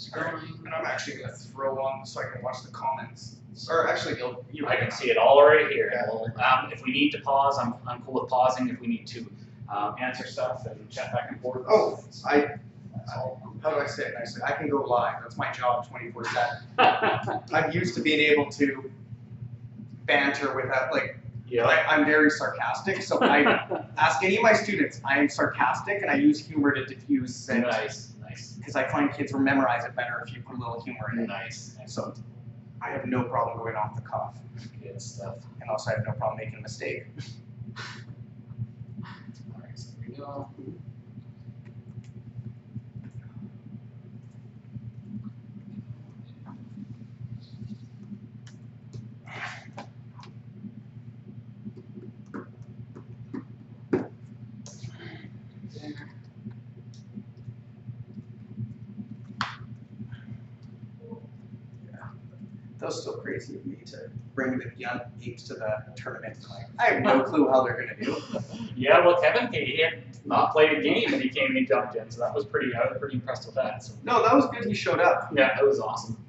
scrolling. And I'm actually going to throw on so I can watch the comments. Or actually, I can see it all right here. Yeah. We'll, if we need to pause, I'm cool with pausing. If we need to answer stuff and chat back and forth. Oh, how do I say it nicely? I can go live. That's my job 24/7. I'm used to being able to banter without, like, I'm very sarcastic. So I ask any of my students, I am sarcastic and I use humor to diffuse. And nice. Because I find kids will memorize it better if you put a little humor in it. Nice. So I have no problem going off the cuff. Good stuff. And also I have no problem making a mistake. All right, so here we go. That was still crazy of me to bring the young apes to the tournament. I have no clue how they're going to do. Yeah, well, Kevin, he had not played a game and he came and jumped in, so that was pretty impressed with that. So. No, that was good. He showed up. Yeah, that was awesome.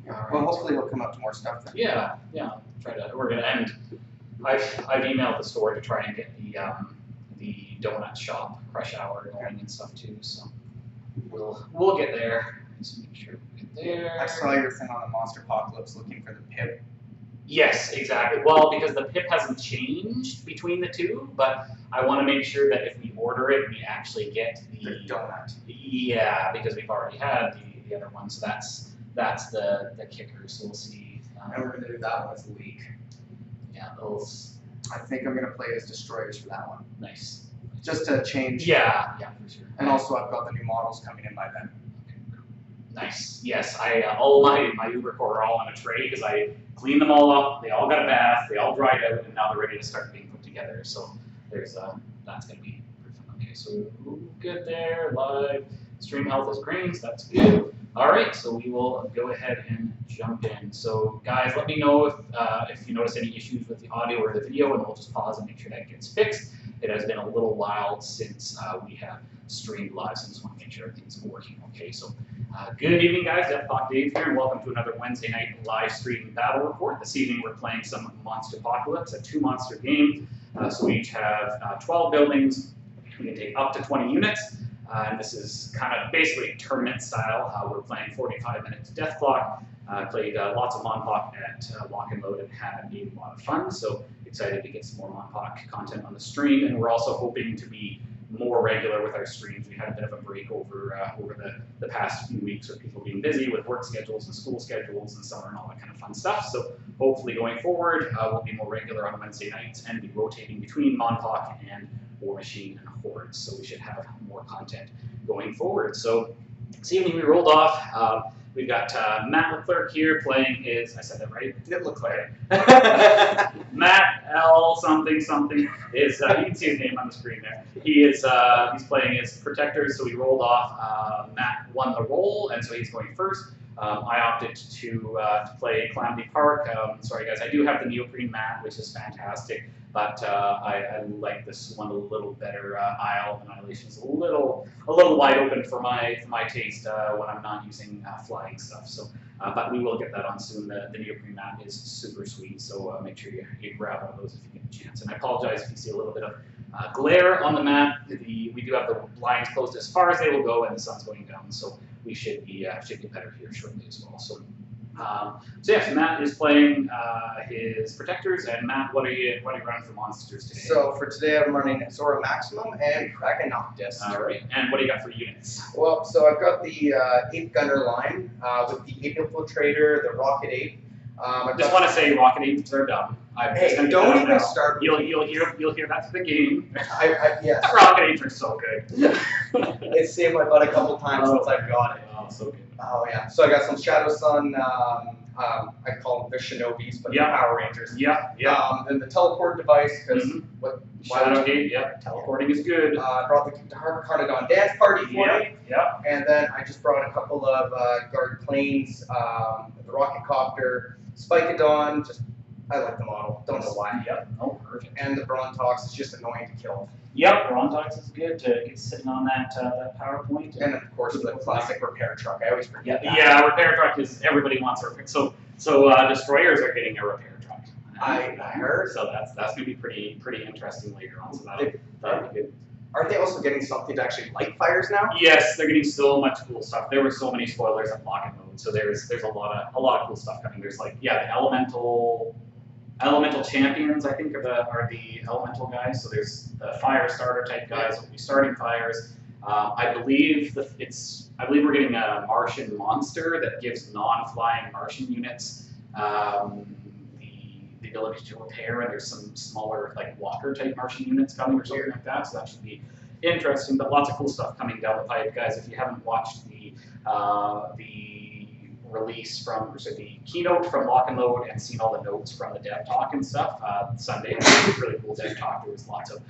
Yeah. Well, hopefully he'll come up to more stuff then. Yeah. We're gonna end. I've emailed the store to try and get the donut shop crush hour going and stuff too. So we'll get there. Just make sure we get there. I saw your thing on the Monsterpocalypse looking for the pip. Yes, exactly. Well, because the pip hasn't changed between the two, but I want to make sure that if we order it, we actually get the donut. Yeah, because we've already had the other one, so that's the kicker. So we'll see. And we're gonna do that one as a leak. Yeah, those. I think I'm gonna play as destroyers for that one. Nice. Just to change. Yeah, for sure. And also, I've got the new models coming in by then. Nice. Yes, all my Uber core are all on a tray because I cleaned them all up. They all got a bath. They all dried out, and now they're ready to start being put together. So there's that's gonna be pretty fun. Okay, so good there. Live stream health is green, so that's good. All right, so we will go ahead and jump in. So guys, let me know if you notice any issues with the audio or the video, and we'll just pause and make sure that gets fixed. It has been a little while since we have streamed live, so I just want to make sure everything's working okay. So good evening, guys. DeathClock Dave here, and welcome to another Wednesday night live stream battle report. This evening we're playing some Monsterpocalypse, a 2-monster game. So we each have 12 buildings. We can take up to 20 units. And this is kind of basically tournament style. We're playing 45 minutes DeathClock. Played lots of Monpoc at Lock and Load and had a lot of fun. So excited to get some more Monpoc content on the stream. And we're also hoping to be more regular with our streams. We had a bit of a break over the past few weeks with people being busy with work schedules and school schedules and summer and all that kind of fun stuff. So hopefully going forward, we'll be more regular on Wednesday nights and be rotating between Monpoc and War Machine and Hordes. So we should have more content going forward. So this evening we rolled off. We've got Matt Leclerc here playing his, I said that right? Leclerc. Matt L something is, you can see his name on the screen there. He's playing his protectors, so we rolled off. Matt won the roll, and so he's going first. I opted to play Calamity Park. Sorry guys, I do have the neoprene mat, which is fantastic, but I like this one a little better. Isle of Annihilation is a little wide open for my taste when I'm not using flying stuff. So, but we will get that on soon. The neoprene mat is super sweet, so make sure you grab one of those if you get a chance. And I apologize if you see a little bit of glare on the mat. We do have the blinds closed as far as they will go, and the sun's going down, so we should be better here shortly as well. So yes, Matt is playing his protectors, and Matt, what are you running for monsters today? So for today, I'm running Zora Maximum and Krakenoctus. All right, and what do you got for units? Well, so I've got the Ape Gunner line with the Ape Infiltrator, the Rocket Ape. Just want to say Rocket Apes are dumb. Hey, don't even start. You'll hear that's the game. Yes. Rocket Apes are so good. It's saved my butt a couple times since I've got it. Oh, so good. Oh yeah. So I got some Shadow Sun. I call them the Shinobis, but they're Power Rangers. Yeah. Then the teleport device, because Shadowgate, teleporting is good. Brought the Carnodon Dance Party for me. Yeah. And then I just brought a couple of guard planes, the Rocket Copter, Spikadon, just I like the model. Don't know why. Yep. Oh, perfect. And the Brontox is just annoying to kill. Yep. Brontox is good to get sitting on that that PowerPoint. And of course the classic repair truck. I always forget that. Yeah, repair truck is everybody wants a repair. So destroyers are getting a repair truck. I heard. So that's gonna be pretty interesting later on. So that'll be good. Aren't they also getting something to actually light fires now? Yes, they're getting so much cool stuff. There were so many spoilers at Lock and Load, so there's a lot of cool stuff coming. There's like the elemental champions, I think, are the elemental guys. So there's the fire starter type guys will be starting fires. I believe we're getting a Martian monster that gives non-flying Martian units the ability to repair, and there's some smaller like walker type Martian units coming or something like that. So that should be interesting. But lots of cool stuff coming down the pipe, guys. If you haven't watched the release the keynote from Lock and Load and seen all the notes from the dev talk and stuff Sunday, it was really cool dev talk. There was lots of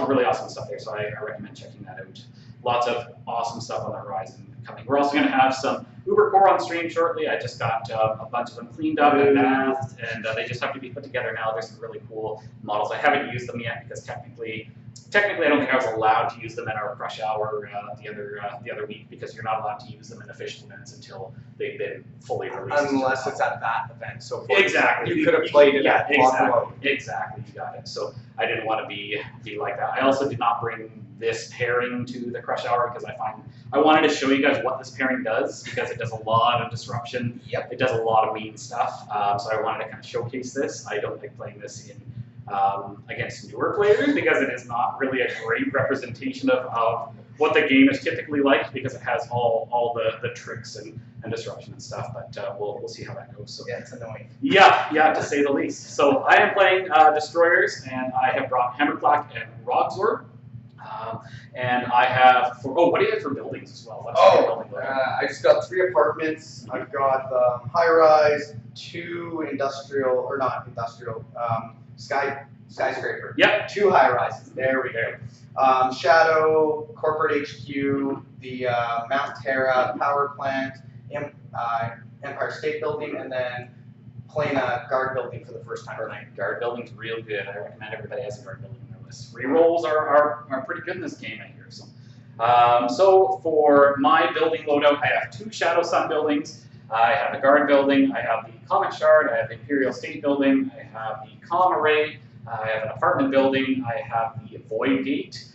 really awesome stuff there. So I recommend checking that out. Lots of awesome stuff on the horizon coming. We're also going to have some Uber Core on stream shortly. I just got a bunch of them cleaned up and bathed, and they just have to be put together now. There's some really cool models. I haven't used them yet because technically I don't think I was allowed to use them in our Crush Hour the other week, because you're not allowed to use them in official events until they've been fully released. Unless it's at that event. So exactly, you could have played it at Lock and Load. Exactly, you got it. So I didn't want to be like that. I also did not bring this pairing to the Crush Hour because I wanted to show you guys what this pairing does, because it does a lot of disruption. Yep. It does a lot of mean stuff. So I wanted to kind of showcase this. I don't like playing this in against newer players because it is not really a great representation of what the game is typically like, because it has all the tricks and disruption and stuff. But we'll see how that goes. So yeah, it's annoying. Yeah, to say the least. So I am playing destroyers, and I have brought Hammerklak and Rogzor. And I have what do you have for buildings as well? I just got 3 apartments. I've got high rise, 2 skyscraper. Yep. 2 high rises. There we go. Shadow, corporate HQ, the Mount Terra power plant, Empire State Building, and then playing a guard building for the first time tonight. Guard building's real good. I recommend everybody has a guard building on their list. Rerolls are pretty good in this game, I hear. So for my building loadout, I have 2 Shadow Sun buildings. I have the guard building. I have the Comet Shard. I have the Imperial State building. I have the Comm Array. I have an apartment building. I have the Void Gate,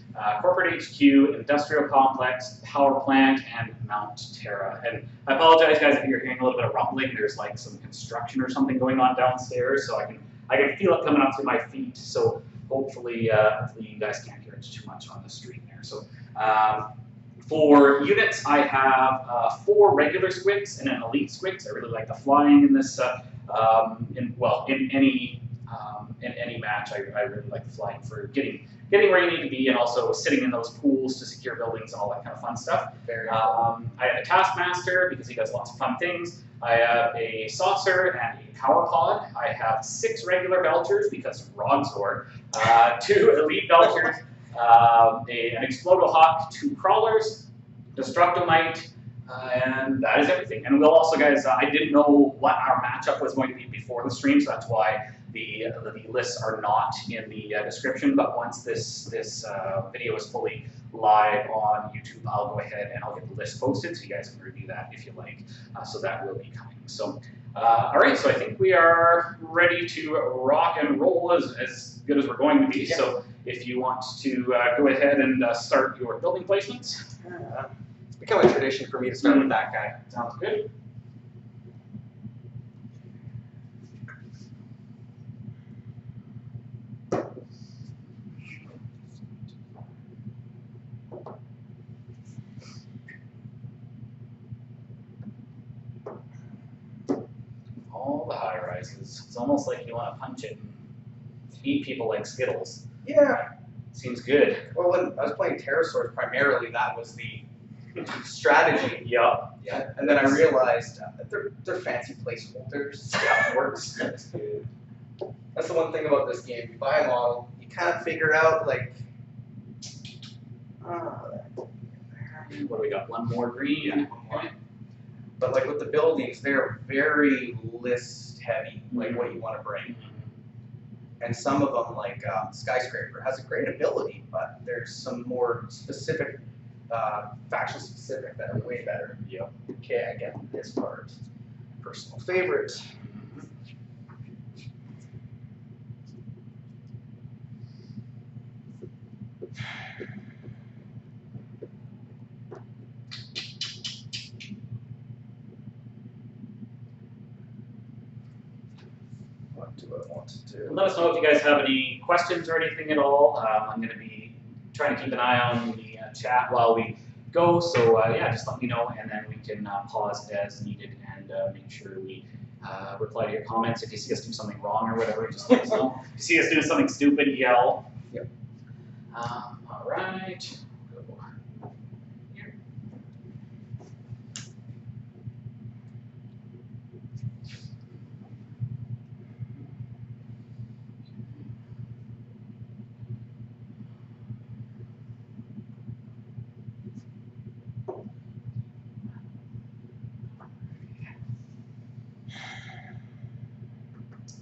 corporate HQ, industrial complex, power plant, and Mount Terra. And I apologize, guys, if you're hearing a little bit of rumbling. There's like some construction or something going on downstairs, so I can feel it coming up through my feet. So hopefully you guys can't hear it too much on the stream there. So for units, I have 4 regular squigs and an elite squigs. I really like the flying in this. In any match, I really like the flying for getting where you need to be, and also sitting in those pools to secure buildings and all that kind of fun stuff. I have a Taskmaster because he does lots of fun things. I have a Saucer and a Power Pod. I have 6 regular Belchers because Rogzor, 2 elite Belchers, an Explodohawk, 2 Crawlers, Destructomite, and that is everything. And we'll also, guys, I didn't know what our matchup was going to be before the stream, so that's why the lists are not in the description. But once this video is fully live on YouTube, I'll go ahead and I'll get the list posted, so you guys can review that if you like. So that will be coming. So, all right, so I think we are ready to rock and roll as good as we're going to be. Yeah. So if you want to go ahead and start your building placements. It's become a tradition for me to start with that guy. Sounds good. All the high rises. It's almost like you want to punch it and eat people like Skittles. Yeah. Seems good. Well, when I was playing Pterosaurs, primarily that was the strategy. Yeah. And then I realized that they're fancy placeholders. That works. That's good. That's the one thing about this game. You buy a model, you kind of figure out like, what do we got? 1 more green. Yeah, 1 more. But like with the buildings, they're very list heavy, like what you want to bring. And some of them, like Skyscraper, has a great ability, but there's some more specific, faction specific that are way better. Yep. Okay, I get this part. Personal favorite. What do I want to do? Let us know if you guys have any questions or anything at all. I'm going to be trying to keep an eye on the chat while we go, so yeah, just let me know, and then we can pause as needed and make sure we reply to your comments. If you see us do something wrong or whatever, just let us know. If you see us doing something stupid, yell. Yep. All right. Go here.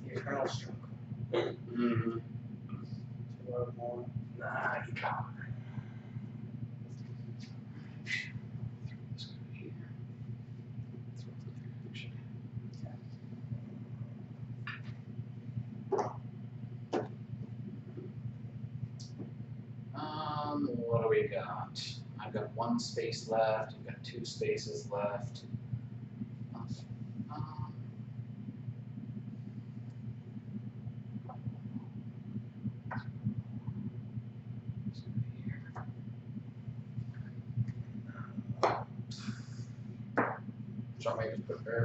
The Eternal Struggle. Mm-hmm. Nah, you can't. What do we got? I've got 1 space left. You've got 2 spaces left.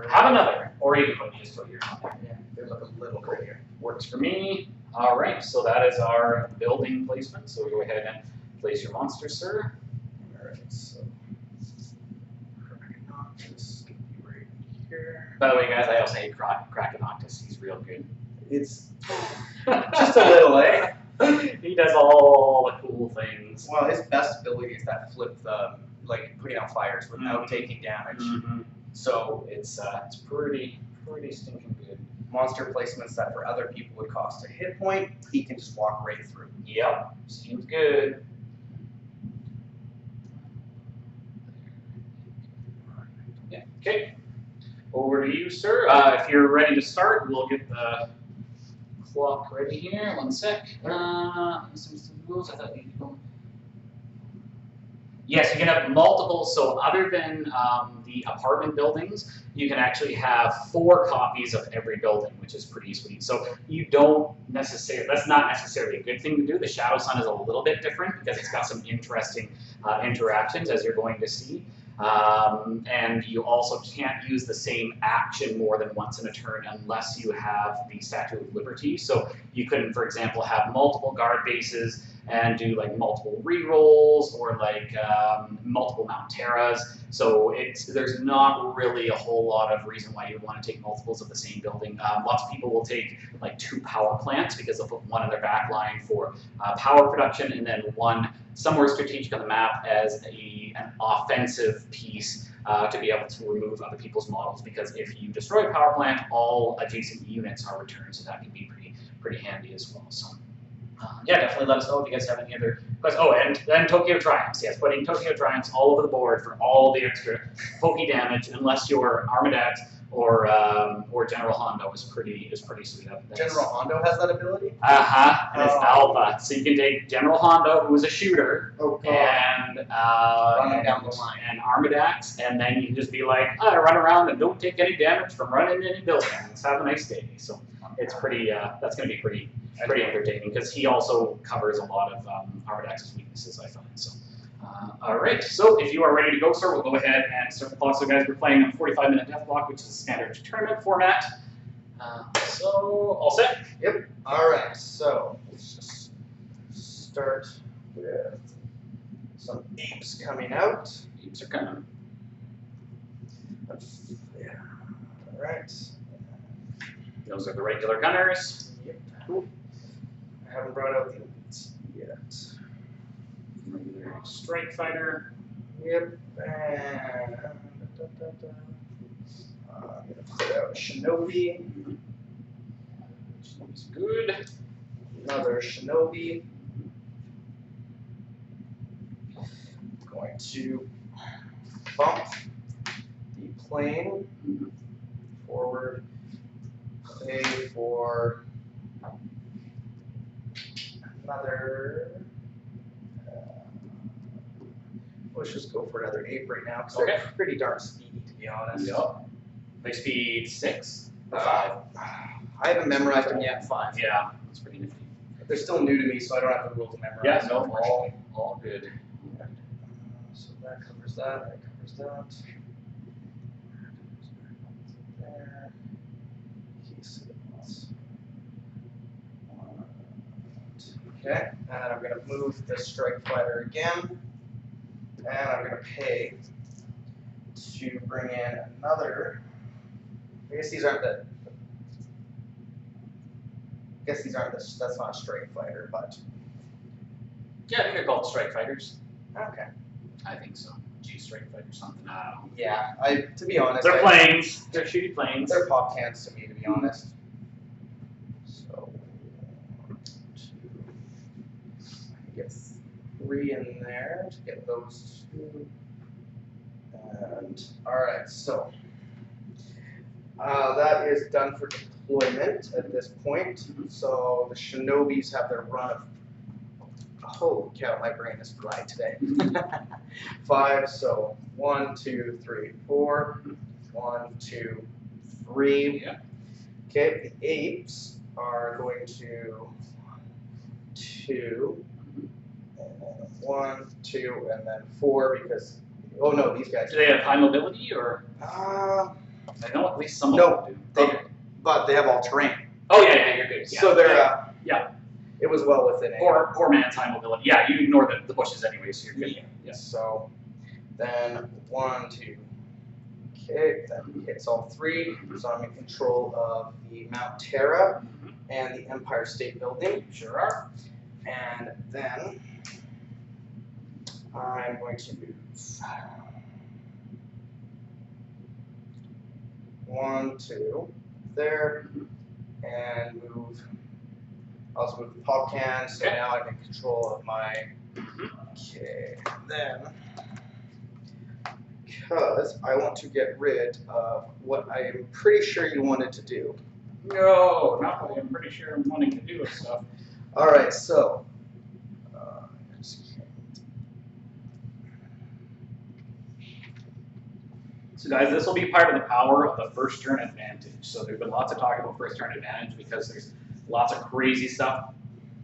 Have another, or you can just put your on there. Yeah, they look a little prettier. Works for me. All right, so that is our building placement. So go ahead and place your monster, sir. All right, so Krakenoctus can be right here. By the way, guys, I also hate Krakenoctus. He's real good. It's just a little, eh? He does all the cool things. Well, his best ability is that flip, like putting out fires without taking damage. Mm-hmm. So It's pretty stinking good. monster placements that for other people would cost a hit point, he can just walk right through. Yep, seems good. Yeah. Okay. Over to you, sir. If you're ready to start, we'll get the clock ready here. 1 sec. Some rules. I thought you could go. Yes, you can have multiple. So other than the apartment buildings, you can actually have 4 copies of every building, which is pretty sweet. So you don't necessarily, that's not necessarily a good thing to do. The Shadow Sun is a little bit different because it's got some interesting interactions, as you're going to see. And you also can't use the same action more than once in a turn unless you have the Statue of Liberty. So you couldn't, for example, have multiple guard bases and do like multiple rerolls or like multiple Mount Terras. So there's not really a whole lot of reason why you would want to take multiples of the same building. Lots of people will take like 2 power plants because they'll put 1 in their back line for power production and then 1 somewhere strategic on the map as an offensive piece to be able to remove other people's models. Because if you destroy a power plant, all adjacent units are returned, so that can be pretty handy as well. So. Yeah, definitely let us know if you guys have any other questions. Oh, and then Tokyo Triumphs. Yes, putting Tokyo Triumphs all over the board for all the extra pokey damage, unless you're Armadax or General Hondo is pretty sweet. General Hondo has that ability? And it's alpha. So you can take General Hondo, who is a shooter, and run him down the line. And Armadax, and then you can just be like, run around and don't take any damage from running any buildings. Have a nice day. So it's pretty. That's going to be pretty entertaining because he also covers a lot of Armadax's weaknesses, I find. So, all right. So if you are ready to go, sir, we'll go ahead and start the clock. So, guys, we're playing a 45-minute DeathClock, which is a standard tournament format. So, all set? Yep. All right. So let's just start with some apes coming out. Apes are coming. Yeah. All right. Those are the regular gunners. Yep. Cool. I haven't brought out the elites yet. Regular strike fighter. Yep. And I'm gonna put out Shinobi. Shinobi's good. another shinobi. Going to bump the plane forward, play for another. Let's just go for another 8 right now, because they're pretty darn speedy, to be honest. Yep. They speed 6 or 5. I haven't memorized them yet. 5. Yeah, that's pretty nifty. They're still new to me, so I don't have the rules to memorize. Yeah, no, all good. So that covers that. That covers that. There. Okay, and I'm going to move the strike fighter again, and I'm going to pay to bring in another. I guess these aren't the. That's not a strike fighter, but. Yeah, I think they're called strike fighters. Okay. I think so. G strike fighter something. I don't know. Yeah, to be honest. They're planes. They're shooty planes. They're pop cans to me, to be honest. So, 1, 2. I get 3 in there to get those 2. And alright, so that is done for deployment at this point. So the shinobis have their run of. Holy cow, my brain is fried today. 5, so 1, 2, 3, 4. 1, 2, 3. Yeah. Okay, the apes are going to 2, and then 1, 2, and then 4 because. Oh no, these guys. Do they have high mobility or? I know at least some of them do. But they have all terrain. Oh yeah, you're good. Yeah. So they're yeah. It was well within a. Poor man's high mobility. Yeah, you ignore the bushes anyway, so you're good. Yeah. So then 1, 2. Okay, that hits all 3. So I'm in control of the Mount Terra and the Empire State Building. Sure are. And then I'm going to move 1, 2 there, and move. I'll just move the pop can, so now I'm in control of my. Okay, then because I want to get rid of what I am pretty sure you wanted to do. No, not what I'm pretty sure I'm wanting to do with stuff. All right, so. So guys, this will be part of the power of the first turn advantage. So there's been lots of talk about first turn advantage because there's lots of crazy stuff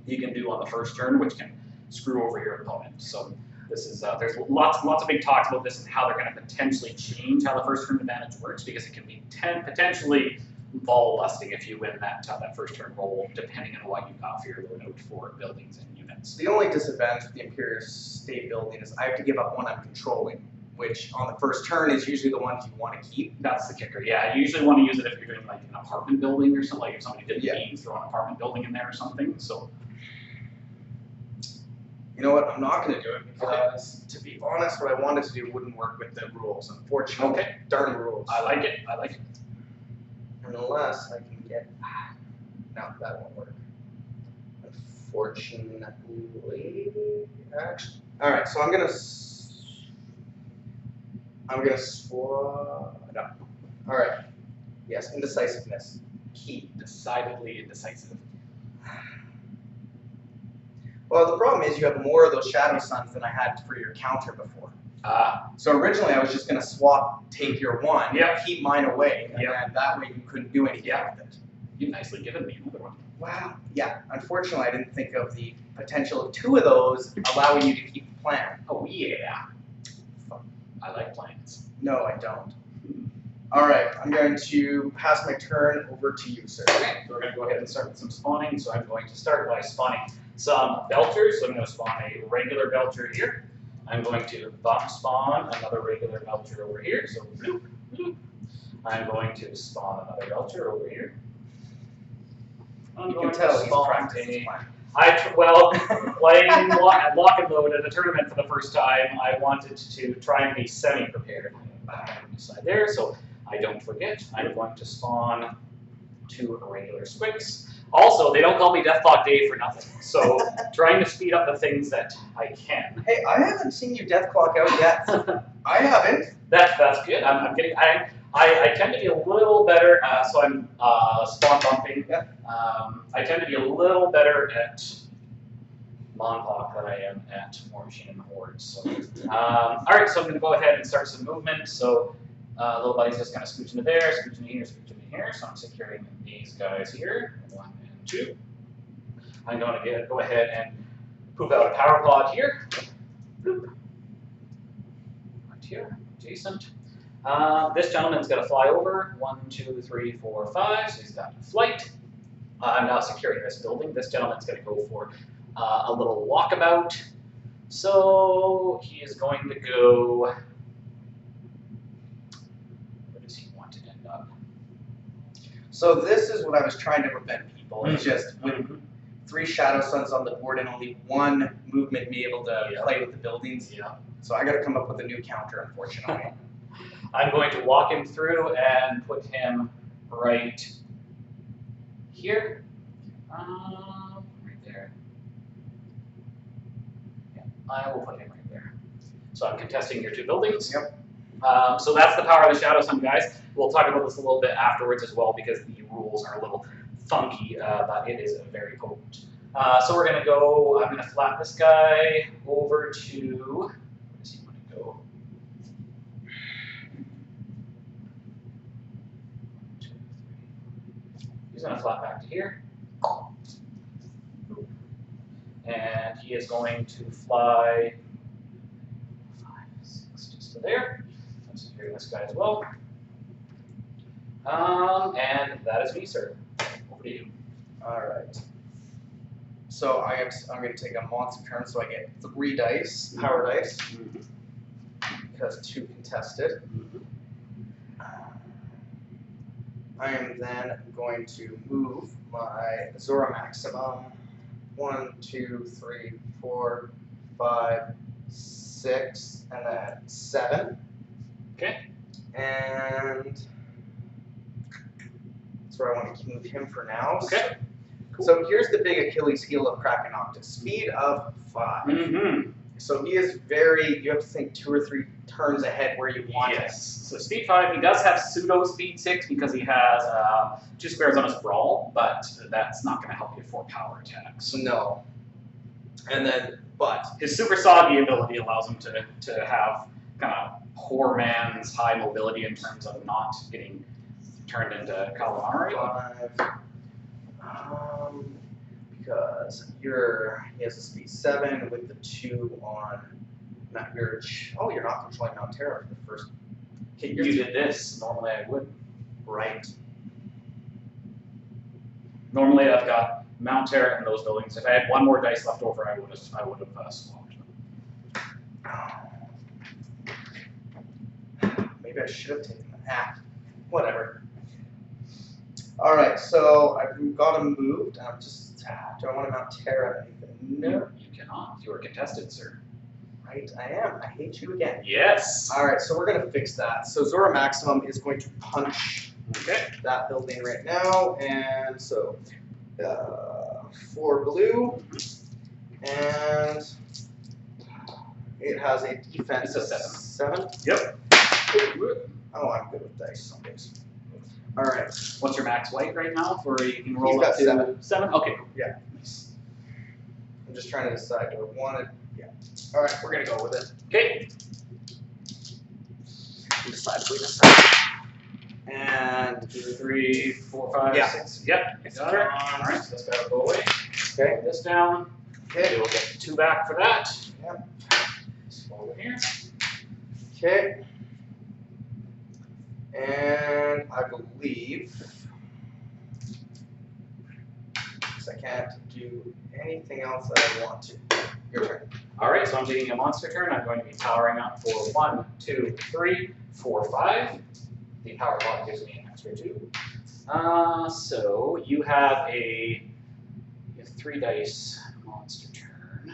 you can do on the first turn, which can screw over your opponent. So this is there's lots of big talks about this and how they're going to potentially change how the first turn advantage works because it can be potentially ball busting if you win that first turn roll, depending on what you got for your note for buildings and units. The only disadvantage with the Imperial State Building is I have to give up one I'm controlling, which on the first turn is usually the ones you want to keep. That's the kicker. Yeah, you usually want to use it if you're doing like an apartment building or something. Like if somebody did games, throw an apartment building in there or something. So, you know what? I'm not going to do it because, to be honest, what I wanted to do wouldn't work with the rules. Unfortunately, darn rules. I like it. I like it. Unless I can get. No, that won't work. Unfortunately, actually. All right, so I'm gonna swap. No. All right. Yes, indecisiveness. Key. Decidedly indecisive. Well, the problem is you have more of those Shadow Suns than I had for your counter before. So originally I was just going to swap, take your 1, keep mine away, and then that way you couldn't do anything with it. You've nicely given me another one. Wow. Yeah. Unfortunately, I didn't think of the potential of 2 of those allowing you to keep the plan. Oh, yeah. I like plans. No, I don't. All right. I'm going to pass my turn over to you, sir. Okay. So we're going to go ahead and start with some spawning. So I'm going to start by spawning some belchers. So I'm going to spawn a regular belcher here. I'm going to bump spawn another regular belcher over here. So bloop, bloop. I'm going to spawn another belcher over here. You can tell he's practicing. Playing lock and load at a tournament for the first time, I wanted to try and be semi-prepared. Side there, so I don't forget. I'm going to spawn 2 regular squicks. Also, they don't call me DeathClock Dave for nothing. So trying to speed up the things that I can. Hey, I haven't seen you DeathClock out yet. I haven't. That's good. I'm getting. I tend to be a little better. So I'm spawn bumping. Yeah. I tend to be a little better at Monsterpocalypse than I am at War Machine and Hordes. So, all right. So I'm going to go ahead and start some movement. So little buddy's just going to scooch into there, scooch into here, scooch into here. So I'm securing these guys here, 1 and 2. I'm going to go ahead and poop out a power pod here. Boop. Right here, adjacent. This gentleman's going to fly over. 1, 2, 3, 4, 5. So he's got flight. I'm now securing this building. This gentleman's going to go for a little walkabout. So he is going to go. Where does he want to end up? So this is what I was trying to prevent people. It's just with 3 Shadow Suns on the board and only 1 movement be able to play with the buildings. Yeah. So I got to come up with a new counter, unfortunately. I'm going to walk him through and put him right here. Right there. Yeah, I will put him right there. So I'm contesting your 2 buildings. Yep. So that's the power of the Shadow Sun, guys. We'll talk about this a little bit afterwards as well because the rules are a little funky, but it is very potent. So we're going to go, I'm going to flat this guy over to, where does he want to go? 1, 2, 3. He's going to flat back to here. And he is going to fly 5, 6, just to there. I'm securing this guy as well. And that is me, sir. Over to you. All right. So I'm going to take a monster turn, so I get 3 dice, power dice, because 2 contested. I am then going to move my Zora Maximum 1, 2, 3, 4, 5, 6, and then 7. Okay. And that's where I want to move him for now. Okay. Cool. So here's the big Achilles heel of Krakenoctus, speed of 5. So he is you have to think 2 or 3 turns ahead where you want it. So speed 5, he does have pseudo speed 6 because he has 2 spares on his brawl, but that's not going to help you for power attacks. No. And then, but his super soggy ability allows him to have kind of poor man's high mobility in terms of not getting turned into calamari. 5. Because he has a speed 7 with the 2 on. You're not controlling Mount Terra for the first. Okay, you did this. Normally I would. Right. Normally I've got Mount Terra in those buildings. If I had 1 more dice left over, I would have swapped them. Maybe I should have taken that. Whatever. All right, so I've got him moved. I'm just. Do I want to Mount Terra anything? No. You cannot. You are contested, sir. Right, I am. I hate you again. Yes. All right, so we're going to fix that. So Zora Maximum is going to punch that building right now. And so 4 blue. And it has a defense of 7. Yep. Oh, I'm good with dice some days. All right. What's your max white right now for you can roll He's up to 7. 7? Okay, cool. Yeah. Nice. I'm just trying to decide, do I want it? Yeah. All right, we're going to go with it. Okay. Decide between this. And 2, 3, 4, 5, Yeah. 6. Yep. It's Got it. gone. All right, so that's got to go away. Okay. Put this down. Okay. We'll get 2 back for that. Yep. Just over here. Okay. And I believe, because I can't do anything else that I want to. Your turn. All right, so I'm taking a monster turn. I'm going to be powering up for 1, 2, 3, 4, 5. The power pod gives me an extra 2. So you have a 3 dice monster turn.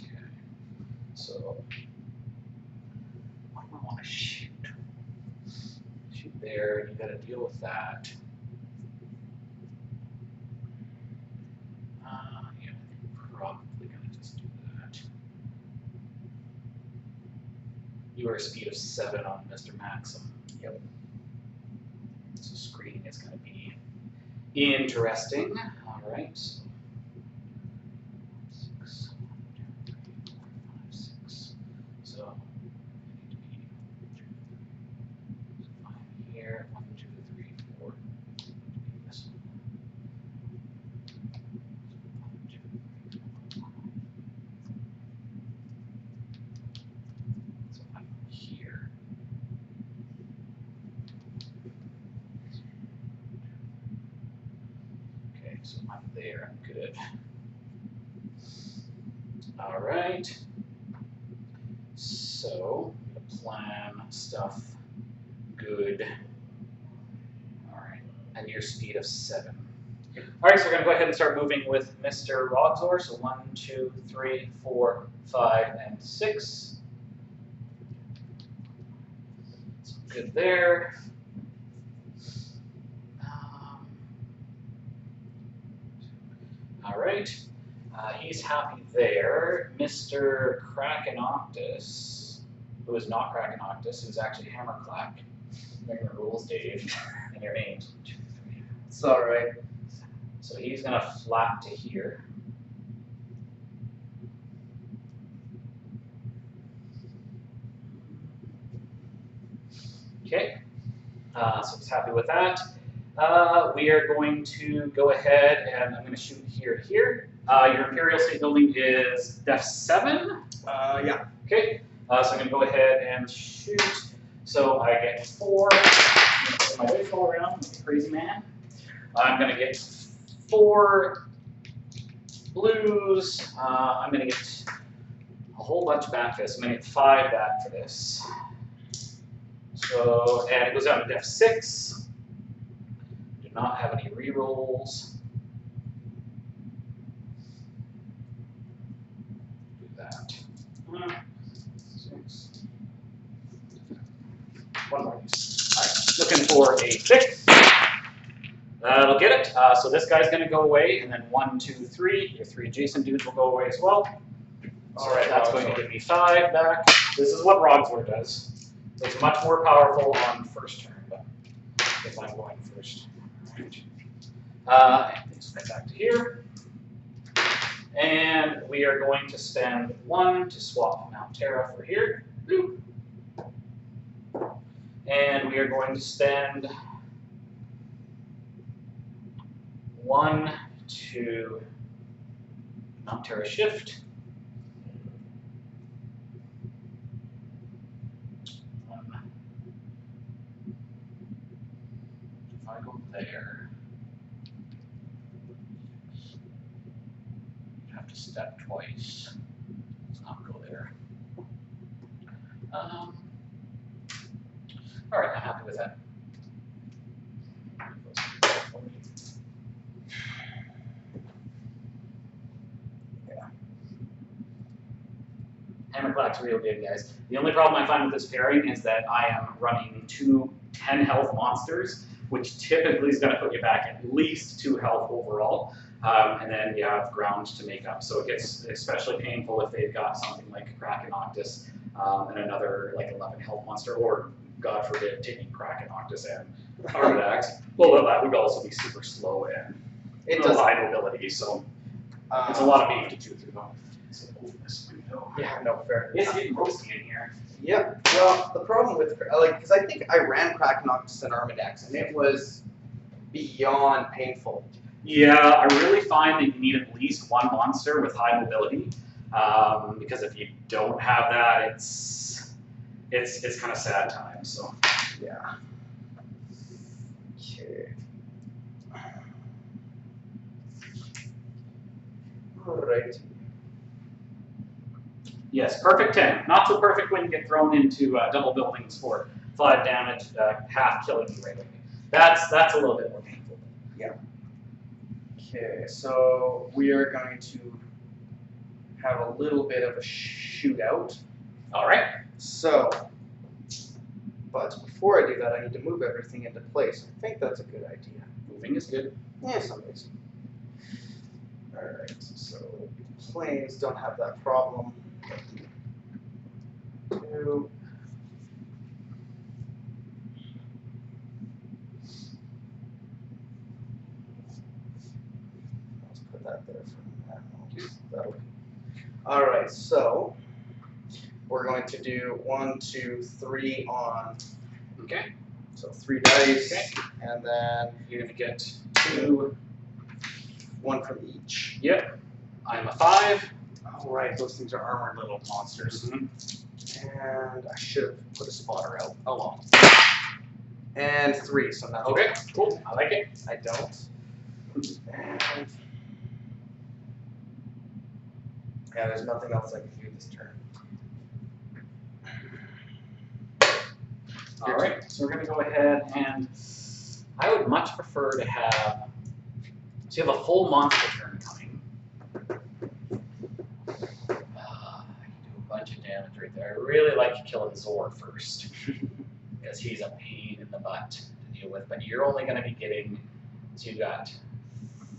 Okay. So what do I want to shoot? Shoot there. You got to deal with that. you are a speed of 7 on Mr. Maxim. Yep. So screening is going to be interesting. All right. 6, 1, 2, 3, 4, 5, 6. So I need to be 5 here. 1, 2, 3, 4. This one. 1, 2, 3, 4, 5. So I'm here. Okay, so I'm there. I'm good. All right. So, plan stuff. Good. All right. And your speed of 7. All right, so we're going to go ahead and start moving with Mr. Rogzor. So 1, 2, 3, 4, 5, and 6. So good there. All right. He's happy there. Mr. Krakenoctus, who is not Krakenoctus, who's actually Hammerklak. Bring the rules, Dave, and your names. 1, 2, 3. It's all right. So he's going to flap to here. Okay. So he's happy with that. We are going to go ahead and I'm going to shoot here to here. Your Imperial State Building is def 7. Yeah. Okay. So I'm going to go ahead and shoot. So I get 4. I'm going to put my dice all around like a crazy man. I'm going to get 4 blues. I'm going to get a whole bunch back for this. I'm going to get 5 back for this. So, and it goes down to def 6. Do not have any rerolls. Do that. 6. One more. All right, looking for a 6. That'll get it. So this guy's going to go away, and then 1, 2, 3. Your 3 adjacent dudes will go away as well. All right, that's going to give me 5 back. This is what Rogzor does. It's much more powerful on first turn, but if I'm going first. All right. Things right back to here. And we are going to spend 1 to swap Mount Terra for here. And we are going to spend 1 to Mount Terra shift. If I go there, you have to step twice. Let's not go there. All right, I'm happy with that. Hammerklak's real good, guys. The only problem I find with this pairing is that I am running 2 10 health monsters, which typically is going to put you back at least 2 health overall, and then you have ground to make up. So it gets especially painful if they've got something like Krakenoctus and another like 11 health monster, or God forbid, taking Krakenoctus and Armadax. Well, that would also be super slow and high mobility, so it's a lot of beef to chew through. So open this window. Yeah, no, fair. It's getting roasty in here. Yep. Well, the problem with, because I think I ran Krakenoctus and Armadax, and it was beyond painful. Yeah, I really find that you need at least 1 monster with high mobility, because if you don't have that, it's kind of sad times. So yeah. Okay. All right. yes, perfect 10. Not so perfect when you get thrown into double buildings for 5 damage, half killing you right away. That's a little bit more painful. Yeah. Okay, so we are going to have a little bit of a shootout. All right. So, but before I do that, I need to move everything into place. I think that's a good idea. Moving is good. Yeah, some days. All right, so planes don't have that problem. 2, that there for now. That'll be. All right, so we're going to do 1, 2, 3 on. Okay. So 3 dice, Okay. and then You're gonna get 2. 1 from each. Yep. I'm a 5. All right, those things are armored little monsters. And I should have put a spotter out. Oh well. And 3, so nothing. Okay. Cool. I like it. I don't. And yeah, there's nothing else I can do this turn. All right. So we're gonna go ahead and I would much prefer to have. So you have a full monster turn coming. I can do a bunch of damage right there. I really like killing Zor first because he's a pain in the butt to deal with. But you're only going to be getting, so you've got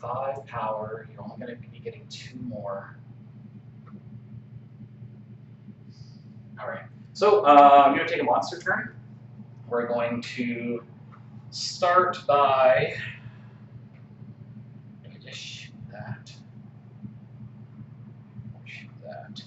5 power. You're only going to be getting 2 more. All right. So I'm going to take a monster turn. We're going to start by. Just shoot that. Shoot that.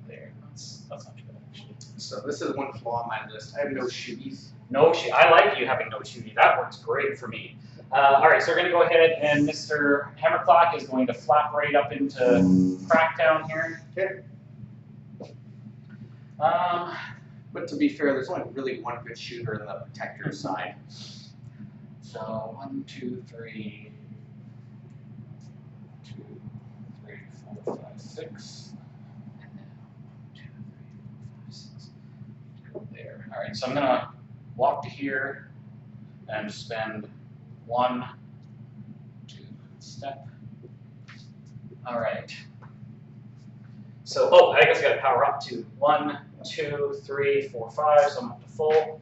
There. That's not too bad actually. So this is one flaw on my list. I have no shooties. No shoot. I like you having no shooty. That works great for me. All right, so we're going to go ahead and Mr. Hammerklak is going to flap right up into Crackdown here. Okay. But to be fair, there's only really one good shooter in the protector side. So 1, 2, 3, 2, 3, 4, 5, 6, and then 1, 2, 3, 4, 5, 6. Go there. All right, so I'm gonna walk to here and spend 1, 2 step. All right. So I guess I got to power up to 1, 2, 3, 4, 5. So I'm up to full.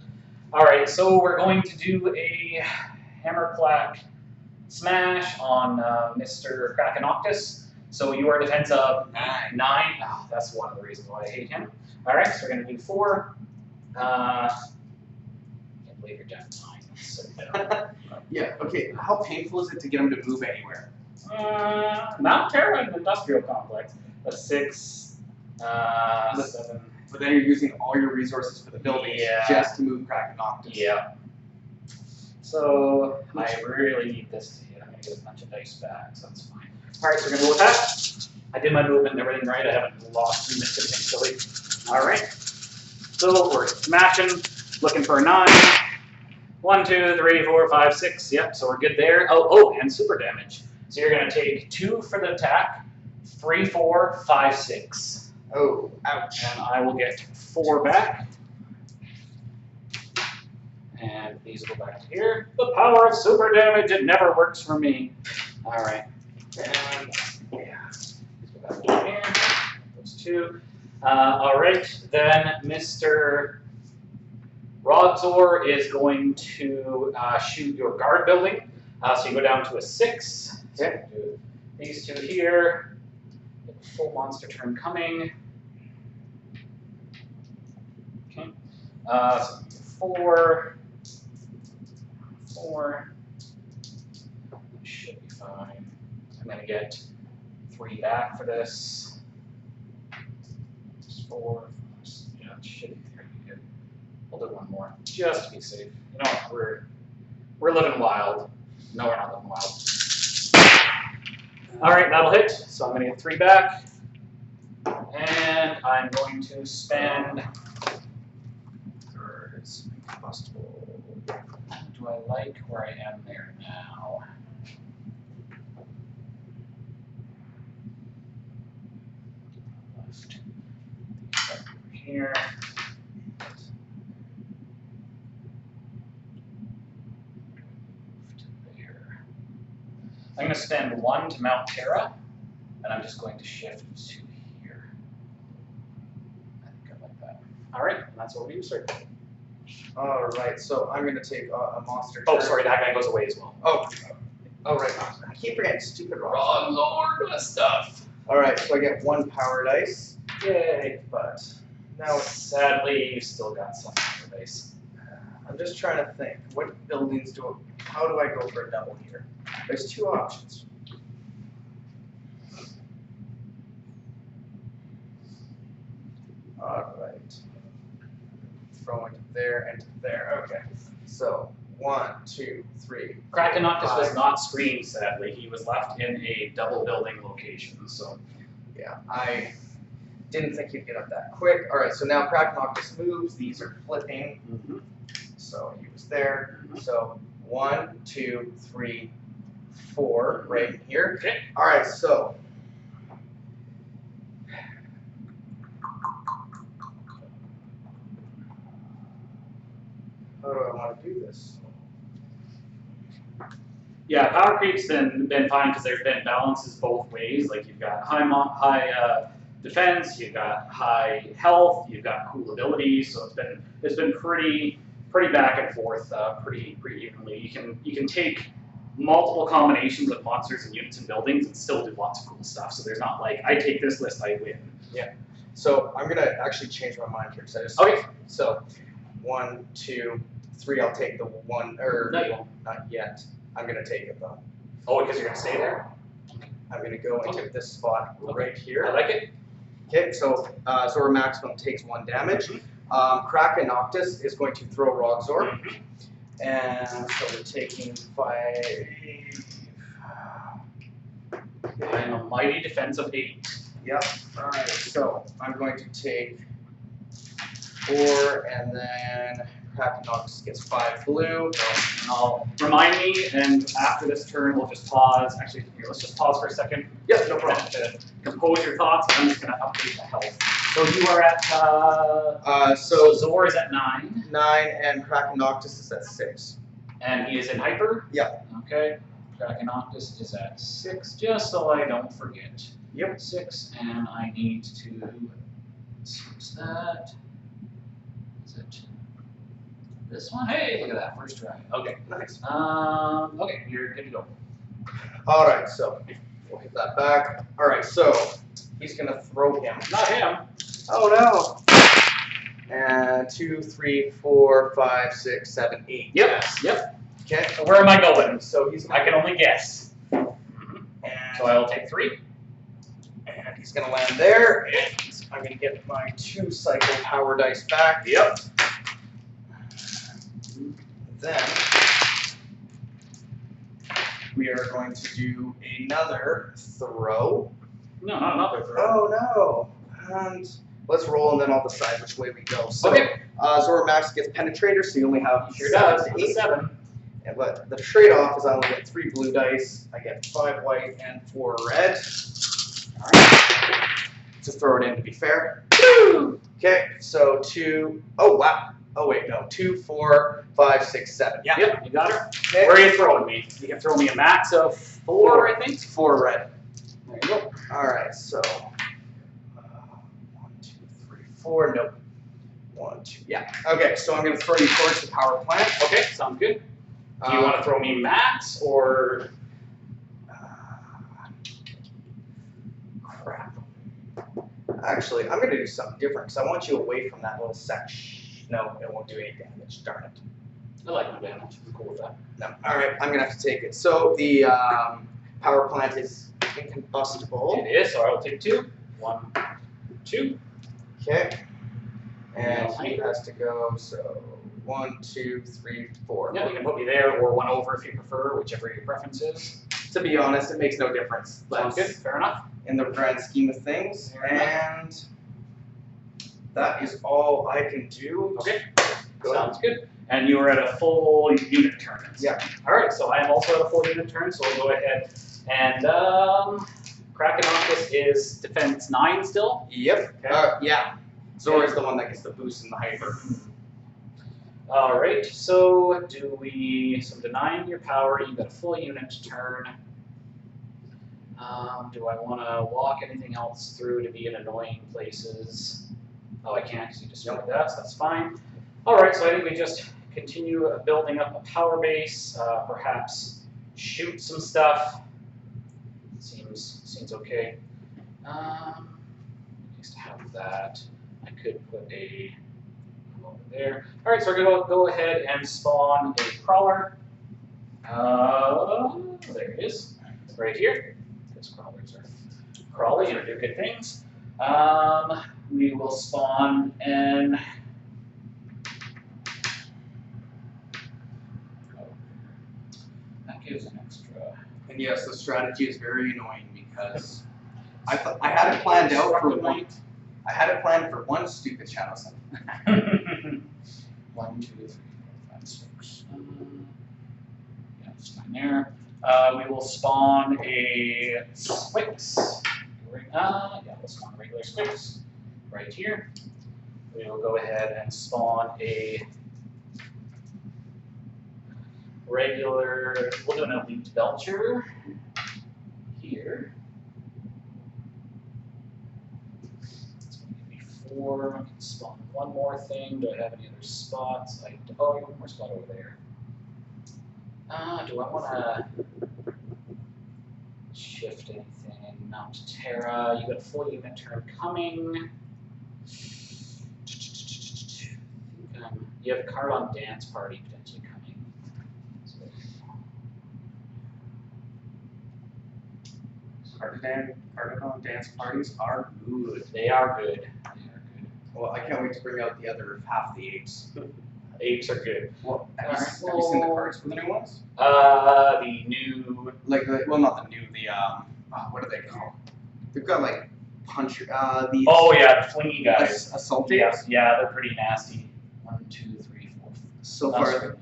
All right, so we're going to do a Hammerklak smash on Mr. Krakenoctus. So your defense of 9. Oh, that's one of the reasons why I hate him. All right, so we're going to do 4. I can't believe you're down 9. So Yeah. Okay. How painful is it to get him to move anywhere? Mount Terra and Industrial Complex. That's 6, 7. But then you're using all your resources for the buildings just to move Krakenoctus. Yeah. So I really need this to hit. I'm going to get a bunch of dice back, so that's fine. All right, so we're going to go with that. I did my movement and everything right. I haven't lost and missed anything silly. All right. So we're smashing, looking for a 9. 1, 2, 3, 4, 5, 6. Yep, so we're good there. Oh, and super damage. So you're going to take 2 for the attack, 3, 4, 5, 6. Oh, ouch. And I will get 4 back. And these will go back to here. The power of super damage, it never works for me. All right. And yeah, these go back to here. Those 2. All right, then Mr. Rogzor is going to shoot your guard building. So you go down to a 6. Okay. Do these 2 here. Full monster turn coming. Okay. So 4. Should be fine. I'm going to get 3 back for this. Just 4. Yeah, it should be pretty good. We'll do 1 more just to be safe. You know, we're living wild. No, we're not living wild. All right, that'll hit. So I'm going to get 3 back. And I'm going to spend. Combustible. Do I like where I am there now? Left. Over here. There. I'm going to spend 1 to Mount Terra, and I'm just going to shift to here. I think I like that. All right, and that's what we do, sir. All right, so I'm going to take a monster. Oh, sorry, that guy goes away as well. Oh, right. I keep forgetting stupid rocks. Wrong Lord of stuff. All right, so I get 1 power dice, Yay. but now it's. Sadly, you still got some on your base. I'm just trying to think. What buildings how do I go for a double here? There's two options. Alright. Throwing there and there. Okay. So 1, 2, 3. Krakenoctus was 5. not screened, sadly. He was left in a double building location, so. Yeah, I didn't think he'd get up that quick. Alright, so now Krakenoctus moves. These are flipping. So he was there. So 1, 2, 3, 4 right here. Okay. Alright, so how do I want to do this? Yeah, power creep's been fine because there's been balances both ways. Like you've got high defense, you've got high health, you've got cool abilities. So it's been pretty back and forth, pretty evenly. You can take multiple combinations of monsters and units and buildings and still do lots of cool stuff. So there's not like I take this list, I win. Yeah. So I'm gonna actually change my mind here. So Okay. So 1, 2, 3. I'll take the one. Or No, you won't. not yet. I'm gonna take it though. Oh, because you're gonna stay there. I'm gonna go into this spot right here. I like it. Okay, so Zora Maximum takes 1 damage. Krakenoctus is going to throw Rogzor. And so we're taking 5. I'm a mighty defensive 8. Yep. Alright, so I'm going to take 4, and then Krakenoctus gets 5 blue. And I'll remind me, and after this turn, we'll just pause. Actually, here, let's just pause for a second. Yep, no problem. To compose your thoughts, and I'm just going to update the health. So you are at, so Zor is at 9. 9, and Krakenoctus is at 6. And he is in hyper? Yep. Okay. Krakenoctus is at 6, just so I don't forget. Yep. 6, and I need to switch that. Is it this one? Hey, look at that, first try. Okay. Nice. Okay, you're good to go. Alright, so we'll hit that back. Alright, so he's gonna throw him. Not him. Oh no! And 2, 3, 4, 5, 6, 7, 8. Yep. Yep. Okay. So where am I going? So he's I can only guess. and So I'll take 3. and he's gonna land there, and I'm gonna get my 2 cycle power dice back. Yep. Then we are going to do another throw. No, not another throw. Oh no! And let's roll, and then I'll decide which way we go. So, Okay. Zora Max gets Penetrator, so you only have Sure 7 does. to 8. 7. And but the trade-off is I only get 3 blue dice. I get 5 white and 4 red. All right. Just throw it in to be fair. Woo! Okay, so 2. Oh wow. Oh wait, no. 2, 4, 5, 6, 7. Yeah. Yep, you got her. Okay. Where are you throwing me? You can throw me a max of 4, I think. 4 red. There you go. All right, so 1, 2, 3, 4. Nope. 1, 2. Yeah. Okay, so I'm gonna throw you towards the power plant. Okay, sounds good. Do you want to throw me max or? Crap. Actually, I'm gonna do something different because I want you away from that little section. No, it won't do any damage. Darn it. I like my damage. I'm cool with that. No. All right, I'm gonna have to take it. So the power plant is incombustible. It is, so I will take 2. 1, 2. Okay. And he has to go. So 1, 2, 3, 4. Yeah, you can put me there or 1 over if you prefer, whichever your preference is. To be honest, it makes no difference. Sounds good. Fair enough. In the grand scheme of things, Fair enough. and that is all I can do. Okay. Go ahead. Sounds good. And you are at a full unit turn. Yeah. All right, so I am also at a full unit turn, so we'll go ahead and Krakenoctus is defense 9 still. Yep. Okay. Yeah. Zora is the one that gets the boost in the hyper. All right, so so denying your power, you've got a full unit turn. Do I want to walk anything else through to be in annoying places? Oh, I can't because you destroyed that, so that's fine. All right, so I think we just continue building up a power base, perhaps shoot some stuff. Seems okay. Nice to have that. I could put a over there. All right, so we're gonna go ahead and spawn a crawler. There it is, right here. Because crawlers are crawling and do good things. We will spawn an. That gives an extra. And yes, the strategy is very annoying because I had it planned out for one. I had it planned for one stupid shadow set. 1, 2, 3, 4, 5, 6. Yeah, it's fine there. We will spawn a Squix. Yeah, we'll spawn a regular Squix right here. We will go ahead and spawn a regular, we'll do an elite Belcher here. It's going to give me 4. I can spawn one more thing. Do I have any other spots? Oh, I have one more spot over there. Do I want to shift anything? Mount Terra, you got a full unit turn coming. You have a card on Dance Party potentially coming. Card on Dance Parties are good. They are good. They are good. Well, I can't wait to bring out the other half the apes. Apes are good. Well, have you seen the cards for the new ones? The new. Well, not the new. What are they called? They've got like punch. These. Oh yeah, the flingy guys. Assault Yeah, apes. yeah, they're pretty nasty. 1, 2, 3, 4. So far,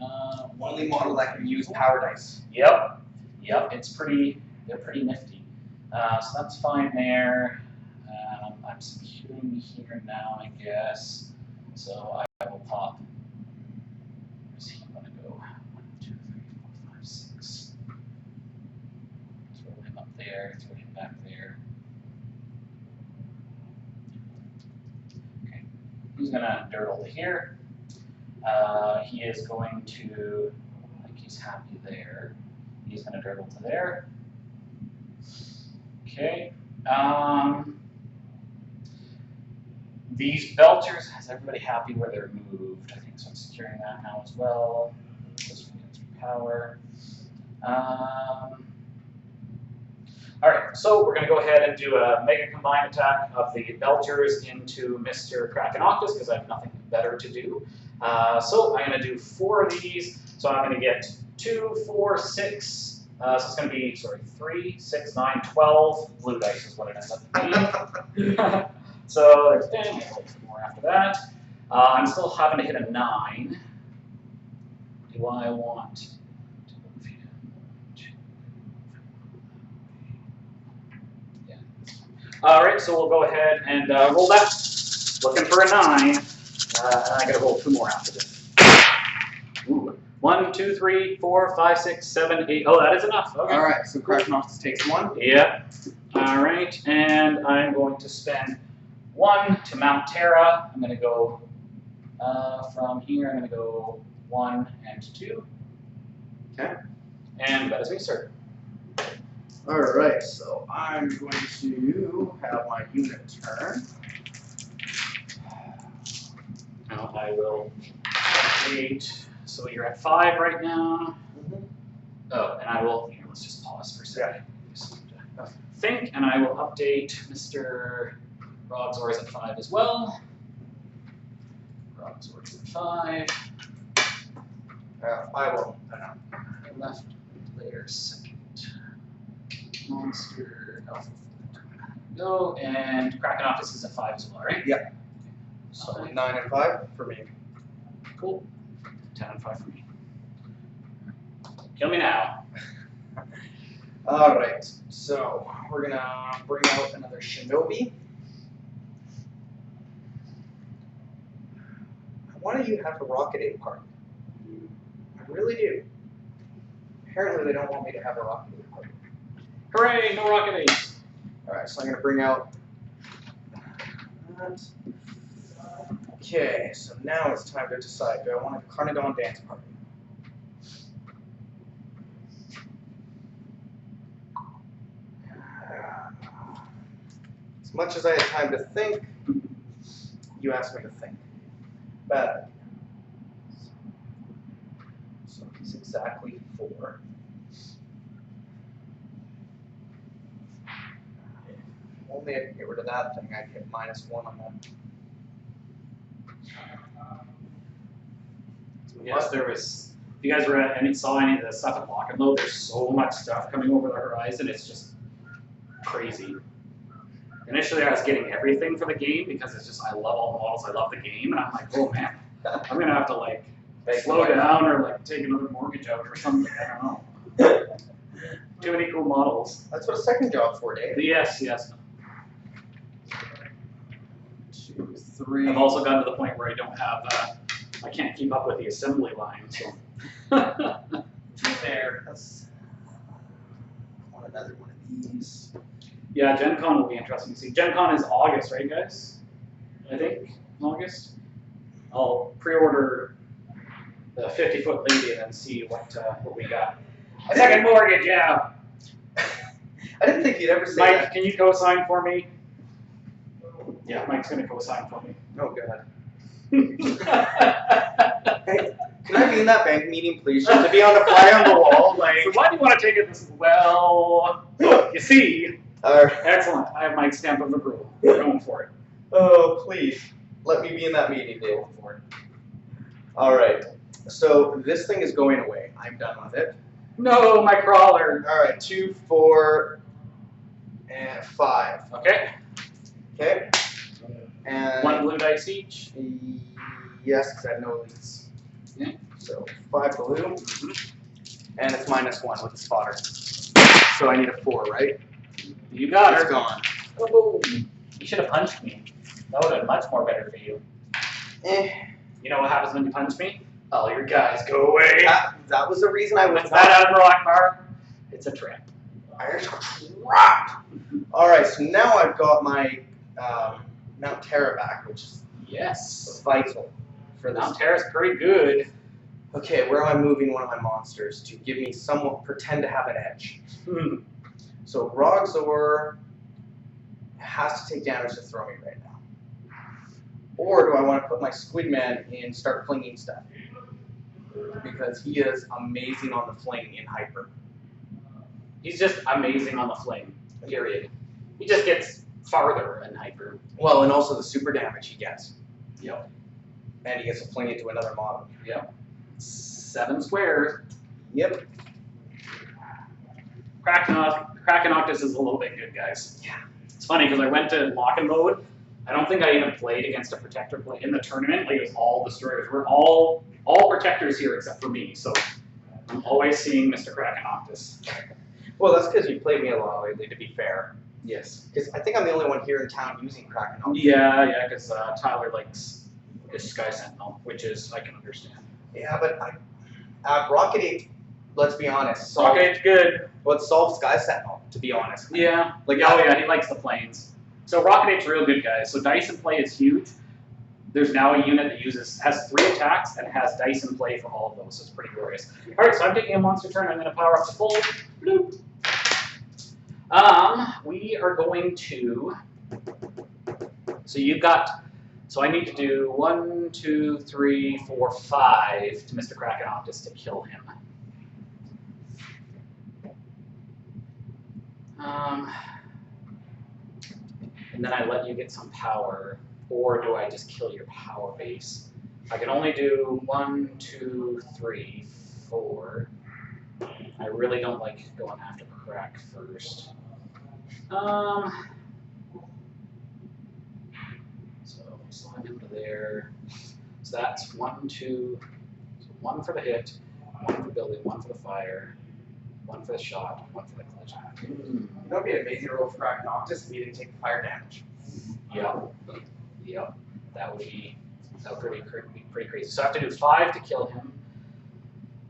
only model that can use power dice. Yep. It's pretty. They're pretty nifty. So that's fine there. I'm securing here now, I guess. So I will pop. Where's he gonna go? 1, 2, 3, 4, 5, 6. Throw him up there. Throw him back there. Okay. He's gonna dirtle to here. He is going to. I think he's happy there. He's gonna dirtle to there. Okay. These Belchers, is everybody happy where they're moved? I think so. I'm securing that now as well. This one gets power. All right, so we're going to go ahead and do a mega combine attack of the Belchers into Mr. Krakenoctus because I have nothing better to do. So I'm going to do 4 of these. So I'm going to get 2, 4, 6. So it's going to be, 3, 6, 9, 12. Blue dice is what it ends up being. So there's 10. I'll wait for more after that. I'm still having to hit a 9. Do I want to move him to? Yeah. All right, so we'll go ahead and roll that. Looking for a 9. And I got to roll 2 more after this. Ooh. 1, 2, 3, 4, 5, 6, 7, 8. Oh, that is enough. Okay. All right, so Krakenoctus takes 1. Yeah. All right, and I'm going to spend 1 to Mount Terra. I'm going to go from here. I'm going to go 1 and 2. Okay. And that is me, sir. All right, so I'm going to have my unit turn. Now I will update. So you're at 5 right now. Oh, and I will. Here, let's just pause for a second. Just think, and I will update Mr. Rogzor is at 5 as well. Rogzor is at 5. I will. Left player second. Monster. Go, and Krakenoctus is at 5 as well, right? Yeah. So 9 and 5 for me. Cool. 10 and 5 for me. Kill me now. All right, so we're gonna bring out another Shinobi. Why don't you have a Rocket Ape party? I really do. Apparently they don't want me to have a Rocket Ape party. Hooray, no Rocket Apes. All right, so I'm gonna bring out that. Okay, so now it's time to decide, do I want a Carnadon Dance Party? As much as I had time to think, you asked me to think. Bad idea. So it's exactly 4. only I can get rid of that thing, I'd get -1 on that. Yes, there was. If you guys were at and saw any of the stuff at Lock and Load, there's so much stuff coming over the horizon. It's just crazy. Initially, I was getting everything for the game because it's just I love all the models. I love the game, and I'm like, oh man, I'm gonna have to like slow down or like take another mortgage out or something. I don't know. Too many cool models. That's what a second job's for, Dave. Yes, yes. 2, 3. I've also gotten to the point where I don't have. I can't keep up with the assembly line, so. There. That's another one of these. Yeah, Gen Con will be interesting to see. Gen Con is August, right, guys? I think August. I'll pre-order the 50-foot lady and then see what we got. A second mortgage, yeah. I didn't think you'd ever say Mike, that. can you co-sign for me? Yeah, Mike's gonna co-sign for me. Oh god. Hey, can I be in that bank meeting, please? Just to be on the fly on the wall, like. So why do you want to take it this well? You see. Excellent. I have Mike's stamp of approval. We're going for it. Oh, please. Let me be in that meeting, Dave. For it. All right. So this thing is going away. I'm done with it. No, my crawler. All right. 2, 4, and 5. Okay. Okay. And 1 blue dice each. yes, because I have no leads. Yeah. So 5 blue, and it's -1 with the spotter. So I need a 4, right? You got It's her. gone. Oh, you should have punched me. That would have been much more better for you. You know what happens when you punch me? All your guys go away. That was the reason I was What's that, Admiral Akbar? It's a trap. Irish crap. All right, so now I've got my Mount Terra back, which is Yes. vital for this. Mount Terra's pretty good. Okay, where am I moving one of my monsters to give me somewhat pretend to have an edge? So Rogzor has to take damage to throw me right now. Or do I want to put my Squidman in and start flinging stuff? Because he is amazing on the fling in Hyper. He's just amazing on the fling, period. He just gets farther in Hyper. Well, and also the super damage he gets. Yep. And he gets to fling into another model. Yep. 7 squares. Yep. Krakenoctus is a little bit good, guys. Yeah. It's funny because I went to Lock and Load. I don't think I even played against a protector play in the tournament. Like, it was all destroyers. We're all protectors here except for me. So I'm always seeing Mr. Krakenoctus. Well, that's because you played me a lot lately, to be fair. Yes. Because I think I'm the only one here in town using Krakenoctus. Yeah, because Tyler likes his Sky Sentinel, which is, I can understand. Yeah, but Rocket 8, let's be honest. Okay, it's good. Well, it solved Sky Sentinel, to be honest. Yeah. Like, oh yeah, he likes the planes. So Rocket 8's real good, guys. So dice in play is huge. There's now a unit that has 3 attacks and has dice in play for all of those, so it's pretty glorious. All right, so I'm taking a monster turn. I'm going to power up to full. Bloop. We are going to. So you've got. So I need to do 1, 2, 3, 4, 5 to Mr. Krakenoctus to kill him. And then I let you get some power, or do I just kill your power base? I can only do 1, 2, 3, 4. I really don't like going after Krak first. So slide him to there. So that's 1, 2, so 1 for the hit, 1 for building, 1 for the fire, 1 for the shot, 1 for the collision. That would be an amazing roll for Krakenoctus if he didn't take the fire damage. Yep. Yep. That would be pretty crazy. So I have to do 5 to kill him.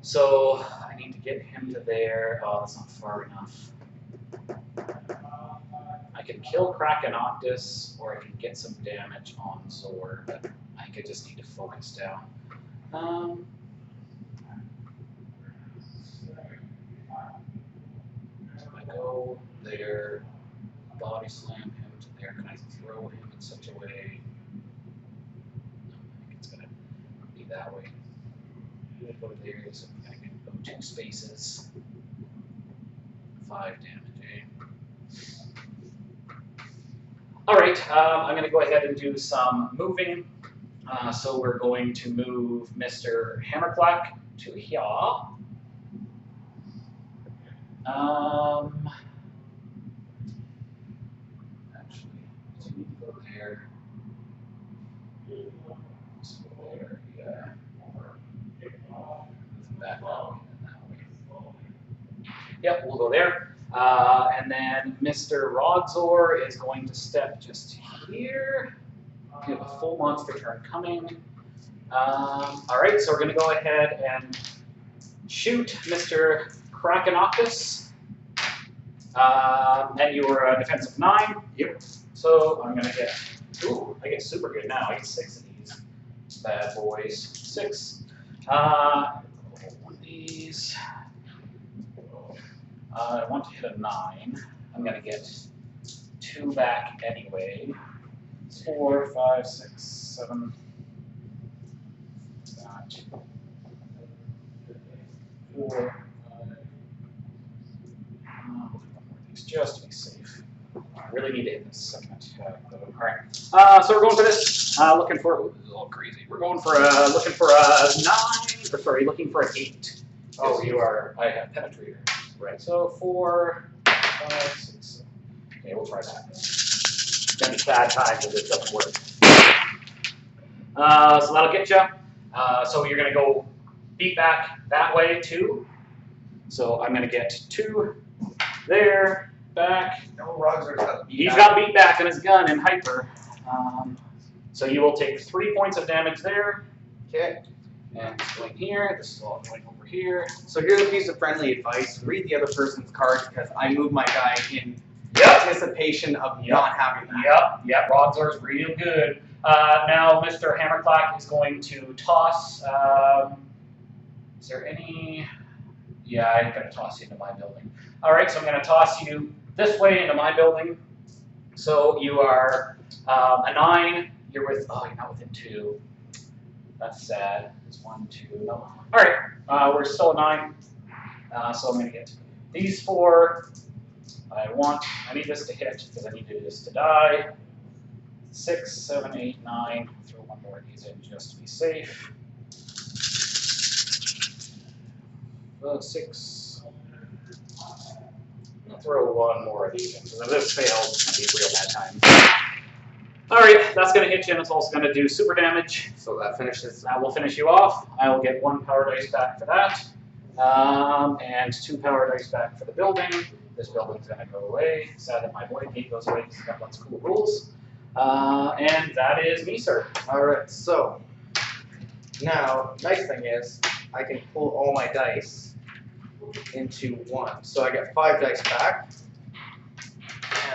So I need to get him to there. Oh, that's not far enough. I can kill Krakenoctus, or I can get some damage on Zor, but I think I just need to focus down. So I go there, body slam him to there. Can I throw him in such a way? No, I think it's gonna be that way. I'm gonna go there, so I can go 2 spaces. 5 damage, eh? All right, I'm going to go ahead and do some moving. So we're going to move Mr. Hammerklak to here. Actually, do you need to go there? Let's go there, yeah. Back out. Yep, we'll go there. And then Mr. Rogzor is going to step just here. We have a full monster turn coming. All right, so we're going to go ahead and shoot Mr. Krakenoctus. And you were a defensive 9. Yep. So I'm going to get, ooh, I get super good now. I get 6 of these bad boys. 6. One of these. I want to hit a 9. I'm going to get 2 back anyway. 4, 5, 6, 7. 4, 5. Just to be safe. I really need to hit this second attack. All right. So we're going for this. Looking for. Ooh, this is all crazy. We're going for looking for a 9. Or sorry, looking for an 8. Oh, you are. I have penetrator. Right. So 4, 5, 6, 7. Okay, we'll try that. It's gonna be bad times if this doesn't work. So that'll get you. So you're gonna go beat back that way too. So I'm gonna get 2 there, back. No, Rogzor's got beat He's back. got beat back in his gun in hyper. So you will take 3 points of damage there. Okay. And it's going here. This is all going over here. So here's a piece of friendly advice. Read the other person's cards because I move my guy in anticipation of not having that. Yep. Rogzor's real good. Now Mr. Hammerklak is going to toss. Is there any? Yeah, I'm going to toss you into my building. All right, so I'm going to toss you this way into my building. So you are a 9. You're with. Oh, you're not within 2. That's sad. It's 1, 2. No. All right, we're still a 9. So I'm going to get these 4. I need this to hit because I need this to die. 6, 7, 8, 9. Throw one more of these in just to be safe. 6. I'll throw one more of these in because if this fails, it's going to be a real bad time. All right, that's going to hit you, and it's also going to do super damage. So that finishes. That will finish you off. I will get 1 power dice back for that, and 2 power dice back for the building. This building's going to go away. Sad that my void gate goes away because it's got lots of cool rules. And that is me, sir. All right. So now, nice thing is I can pull all my dice into 1. So I get 5 dice back,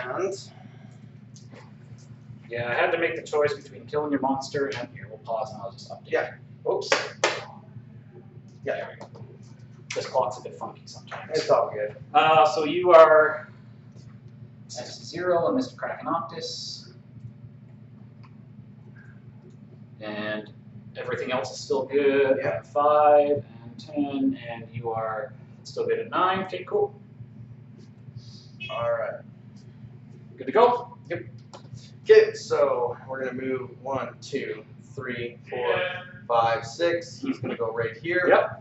and. Yeah, I had to make the choice between killing your monster and here. We'll pause and I'll just update. Yeah. Oops. Yeah. There we go. This clock's a bit funky sometimes. It's all good. So you are at 0 and Mr. Krakenoctus. And everything else is still good. Yeah. 5 and 10, and you are still good at 9. Okay, cool. All right. Good to go? Yep. Okay, so we're gonna move 1, 2, 3, 4, 5, 6. He's gonna go right here. Yep.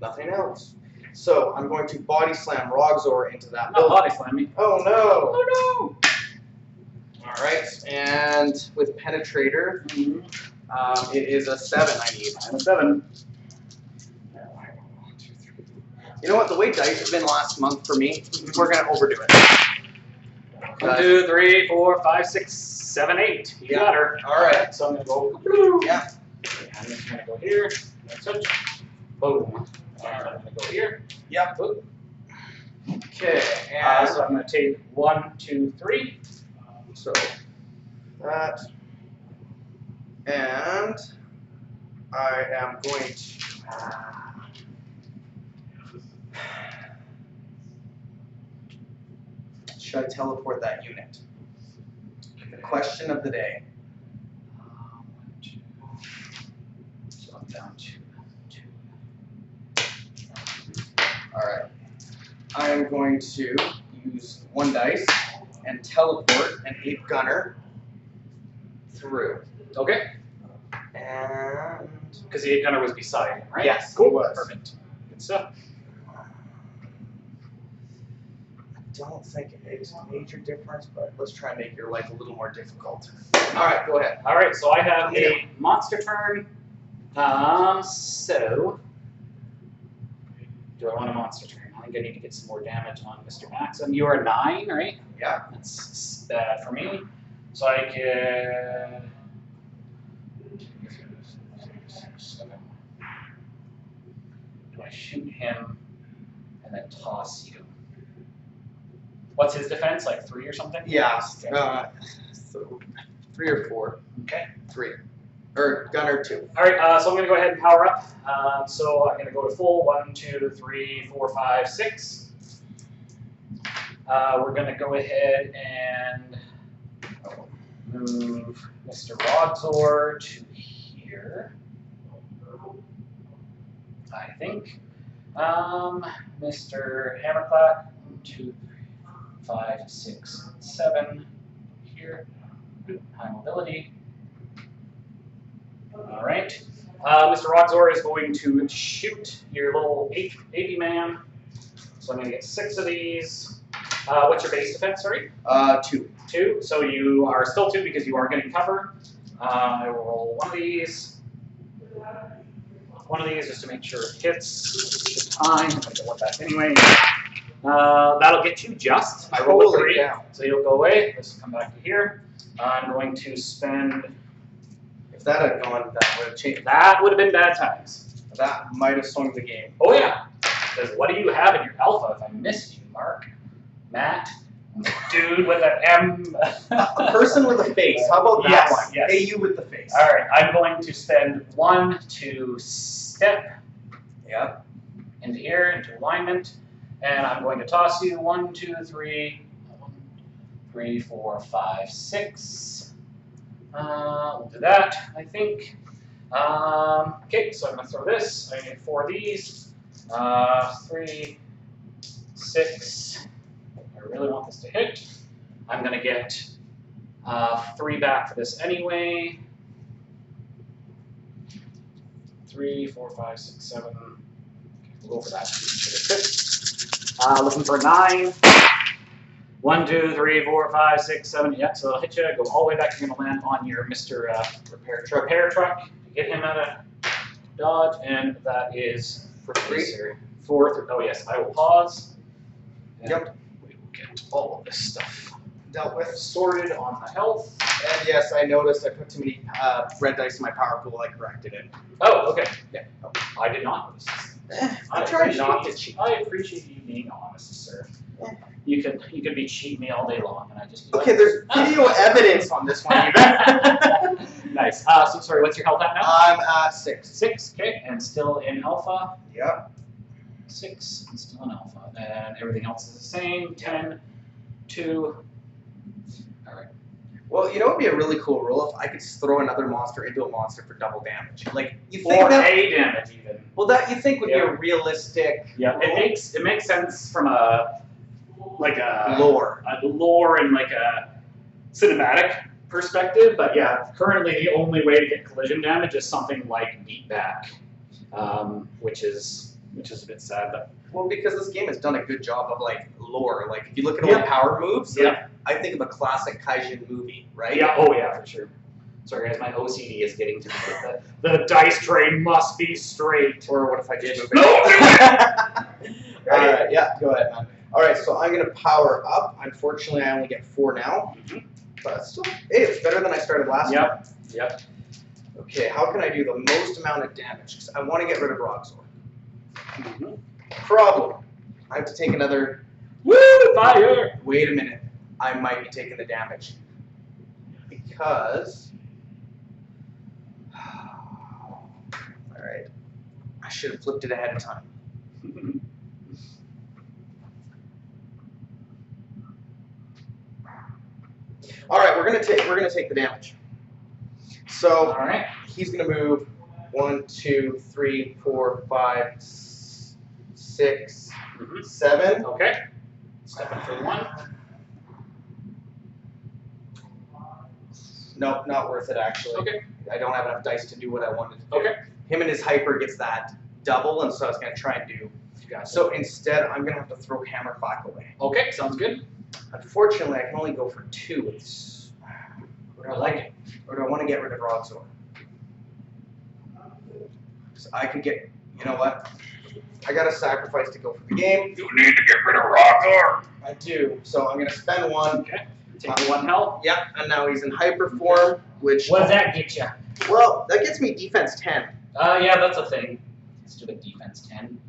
Nothing else. So I'm going to body slam Rogzor into that Not building. body slam me. Oh no! Oh no! All right, and with penetrator, it is a 7 I need. I'm a 7. You know what? The way dice have been last month for me, we're gonna overdo it. 1, 2, 3, 4, 5, 6, 7, 8. You got her. All right. So I'm gonna go. Yeah. I'm just gonna go here. That's it. Boom. And I'm gonna go here. Yep. Boop. Okay. And So I'm gonna take 1, 2, 3. so that, and I am going to. Should I teleport that unit? The question of the day. 1, 2. So I'm down to 2. All right. I am going to use 1 dice and teleport an 8 gunner through. Okay. And Because the 8 gunner was beside him, right? yes, Cool. he was. Perfect. Good stuff. I don't think it makes a major difference, but let's try and make your life a little more difficult. All right, go ahead. All right, so I have a monster turn. So do I want a monster turn? I think I need to get some more damage on Mr. Maxim. You are 9, right? Yeah. That's bad for me. So I could. Do I shoot him and then toss you? What's his defense? Like 3 or something? Yeah. Okay. So 3 or 4. Okay. 3. Or gunner 2. All right, so I'm going to go ahead and power up. So I'm going to go to full 1, 2, 3, 4, 5, 6. We're going to go ahead and move Mr. Rogzor to here, I think. Mr. Hammerklak, 1, 2, 3, 4, 5, 6, 7 here. High mobility. All right. Mr. Rogzor is going to shoot your little AP man. So I'm going to get 6 of these. What's your base defense, sorry? 2. 2. So you are still 2 because you are getting cover. I will roll one of these. One of these just to make sure it hits. It's fine. I'm going to let that anyway. That'll get you just. I roll a 3. Cow. So you'll go away. This will come back to here. I'm going to spend. If that had gone, that would have changed. That would have been bad times. That might have swung the game. Oh yeah. Because what do you have in your alpha if I missed you, Mark? Matt? Dude with an M. A person with a face. How about that Yes, one? yes. Hey, you with the face. All right, I'm going to spend 1 to step Yeah. into here, into alignment, and I'm going to toss you 1, 2, 3, 1, 3, 4, 5, 6. We'll do that, I think. Okay, so I'm going to throw this. I need 4 of these. 3, 6. I really want this to hit. I'm going to get 3 back for this anyway. 3, 4, 5, 6, 7. Okay, we'll go for that. Should have hit. Looking for 9. 1, 2, 3, 4, 5, 6, 7. Yeah, so it'll hit you. Go all the way back. You're going to land on your Mr. Repair truck. Get him out of dodge, and that is for 3. 4. Oh yes, I will pause. Yep. We will get all of this stuff Dealt with. sorted on the health. And yes, I noticed I put too many red dice in my power pool. I corrected it. Oh, okay. Yeah. I did not notice. I'm trying not to cheat. I appreciate you being honest, sir. You could be cheating me all day long, and I just be Okay, like, there's video evidence on this one. Even. Nice. So sorry, what's your health at now? I'm at 6. 6. Okay, and still in alpha. Yep. 6 and still in alpha, and everything else is the same. 10, 2. All right. Well, you know what would be a really cool rule if I could just throw another monster into a monster for double damage. Like you think Or that. A damage even. Well, that you think would be Yeah. a realistic. Yeah, it makes sense from a Lore. a lore and like a cinematic perspective. But yeah, currently the only way to get collision damage is something like beat back, which is a bit sad. But Well, because this game has done a good job of like lore. Like if you look at all the power moves, like, I think of a classic Kaijin movie, right? yeah, oh yeah, for sure. Sorry guys, my OCD is getting to me. The dice tray must be straight. Or what if I just move it? No! All right, yeah, go ahead, man. All right, so I'm gonna power up. Unfortunately, I only get 4 now, but still, hey, it's better than I started last time. Yep. Okay, how can I do the most amount of damage? Because I want to get rid of Rogzor. Problem. I have to take another. Woo! Fire! Wait a minute. I might be taking the damage because. All right. I should have flipped it ahead of time. All right, we're gonna take the damage. So All right. he's gonna move 1, 2, 3, 4, 5, 6, 7. Okay. Stepping for 1. Nope, not worth it actually. Okay. I don't have enough dice to do what I wanted to do. Okay. Him and his hyper gets that double, and so I was going to try and do. Gotcha. So instead, I'm going to have to throw Hammerklak away. Okay, sounds good. Unfortunately, I can only go for 2. It's, I like it. or do I want to get rid of Rogzor? So I could get, you know what? I got to sacrifice to go for the game. You need to get rid of Rogzor. I do. So I'm going to spend 1. Okay. Take the 1 health. Yeah, and now he's in hyper form, which. What does that get you? Well, that gets me defense 10. Yeah, that's a thing. Let's do a defense 10.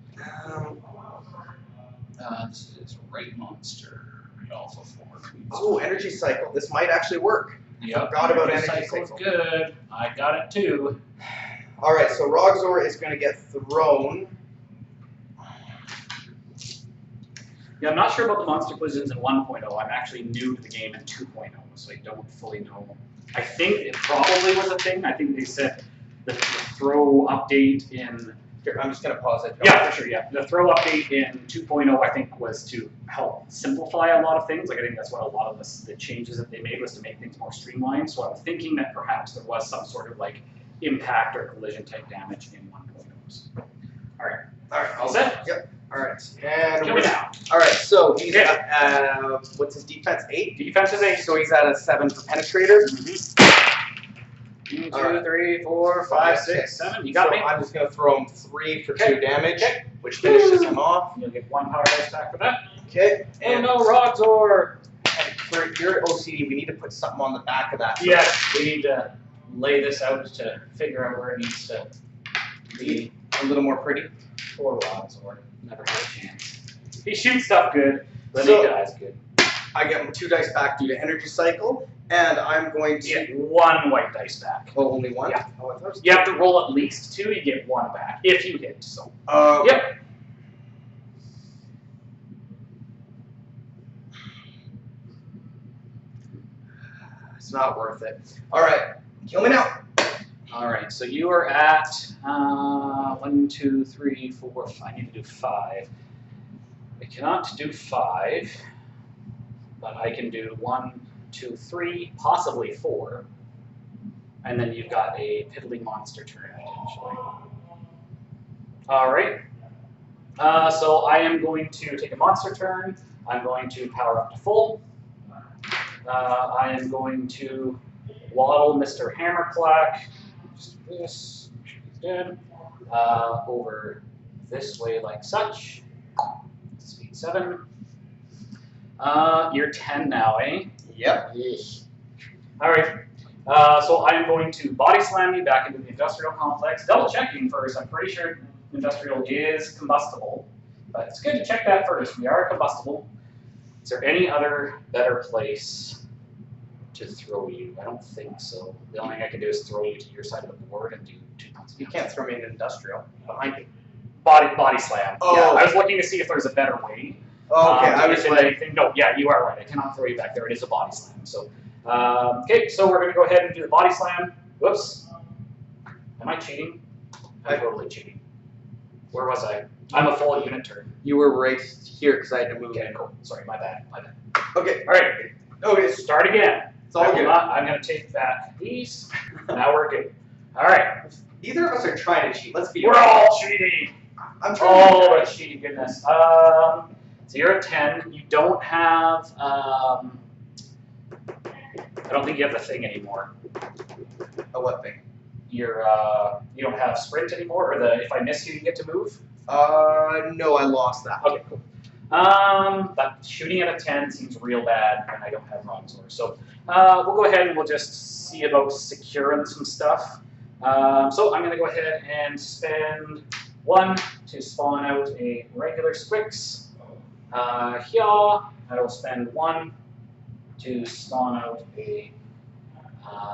This is right monster. Alpha 4. Oh, energy cycle. This might actually work. Yep. Forgot about energy cycle's cycle. Good. I got it too. All right, so Rogzor is going to get thrown. Yeah, I'm not sure about the monster collisions in 1.0. I'm actually new to the game in 2.0, so I don't fully know. I think it probably was a thing. I think they said the throw update in. Here, I'm just going to pause it. Yeah, for sure, yeah. The throw update in 2.0, I think, was to help simplify a lot of things. Like, I think that's what a lot of the changes that they made was to make things more streamlined. So I'm thinking that perhaps there was some sort of, like, impact or collision type damage in 1.0. All right. All right, All set? Yep. All right. And Kill me now. all right, so he's Okay. at, what's his defense? 8? Defense is 8. So he's at a 7 for penetrator. Mm-hmm. 2, All right. 3, 4, 5, 6, 7. You got so me. I'm just going to throw him 3 for Okay. 2 damage, Okay. which finishes him off. You'll get 1 power dice back for that. Okay. Oh no, Rogzor! And for your OCD, we need to put something on the back of that. Yes, we need to lay this out to figure out where it needs to be. A little more pretty. Poor Rogzor. Never had a chance. He shoots stuff good, but So- he dies good. I get him 2 dice back due to energy cycle, and I'm going to. You get 1 white dice back. Oh, only 1? Yeah. Oh, I thought it was You have to roll at least 2, you get 1 back, if you hit, so. Yep. It's not worth it. All right, kill me now. Alright, so you are at 1, 2, 3, 4, 5. I need to do 5. I cannot do 5, but I can do 1, 2, 3, possibly 4. And then you've got a piddly monster turn potentially. Alright. So I am going to take a monster turn. I'm going to power up to full. I am going to waddle Mr. Hammerklak. Just this, he's dead. Over this way like such. Speed 7. You're 10 now, eh? Yep. Alright. So I am going to body slam you back into the industrial complex. Double checking first. I'm pretty sure industrial is combustible. But it's good to check that first. We are combustible. Is there any other better place to throw you? I don't think so. The only thing I can do is throw you to your side of the board and do 2 points. You can't throw me in industrial. Behind you. Body slam. Oh. Yeah, I was looking to see if there's a better way. Oh, okay, to I was get into like, anything. No, yeah, you are right. I cannot throw you back there. It is a body slam. So, okay, so we're going to go ahead and do the body slam. Whoops. Am I cheating? I'm totally cheating. Where was I? I'm a full unit turn. you were right here because I had to move Okay, in. cool. Sorry, my bad. Okay. All right. Okay. Start again. It's all good. I'm going to take back these. Now we're good. All right. Neither of us are trying to cheat. Let's be We're honest. all cheating. I'm trying to Oh, that's cheating goodness. So you're at 10. You don't have. I don't think you have the thing anymore. A what thing? You don't have sprint anymore, or the if I miss you, you get to move. No, I lost that. Okay, cool. But shooting at a 10 seems real bad when I don't have Rogzor. So we'll go ahead and we'll just see about securing some stuff. So I'm going to go ahead and spend 1 to spawn out a regular Squix. Here, I will spend 1 to spawn out a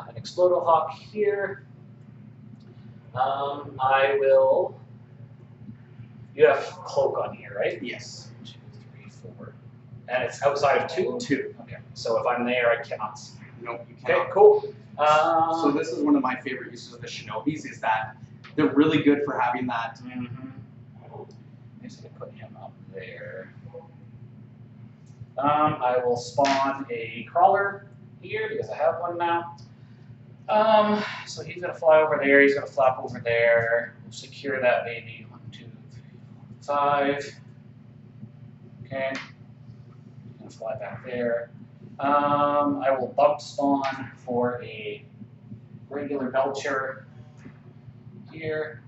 an Explodohawk here. I will. You have cloak on here, right? Yes. 1, 2, 3, 4. And it's outside of 2? 2. Okay. So if I'm there, I cannot see. Nope, you Okay, cannot. cool. So this is one of my favorite uses of the Shinobis is that they're really good for having that. I guess I can put him up there. I will spawn a crawler here because I have one now. So he's gonna fly over there, he's gonna flap over there. We'll secure that baby. 1, 2, 3, 4, 5. Okay. He's gonna fly back there. I will bump spawn for a regular belcher here.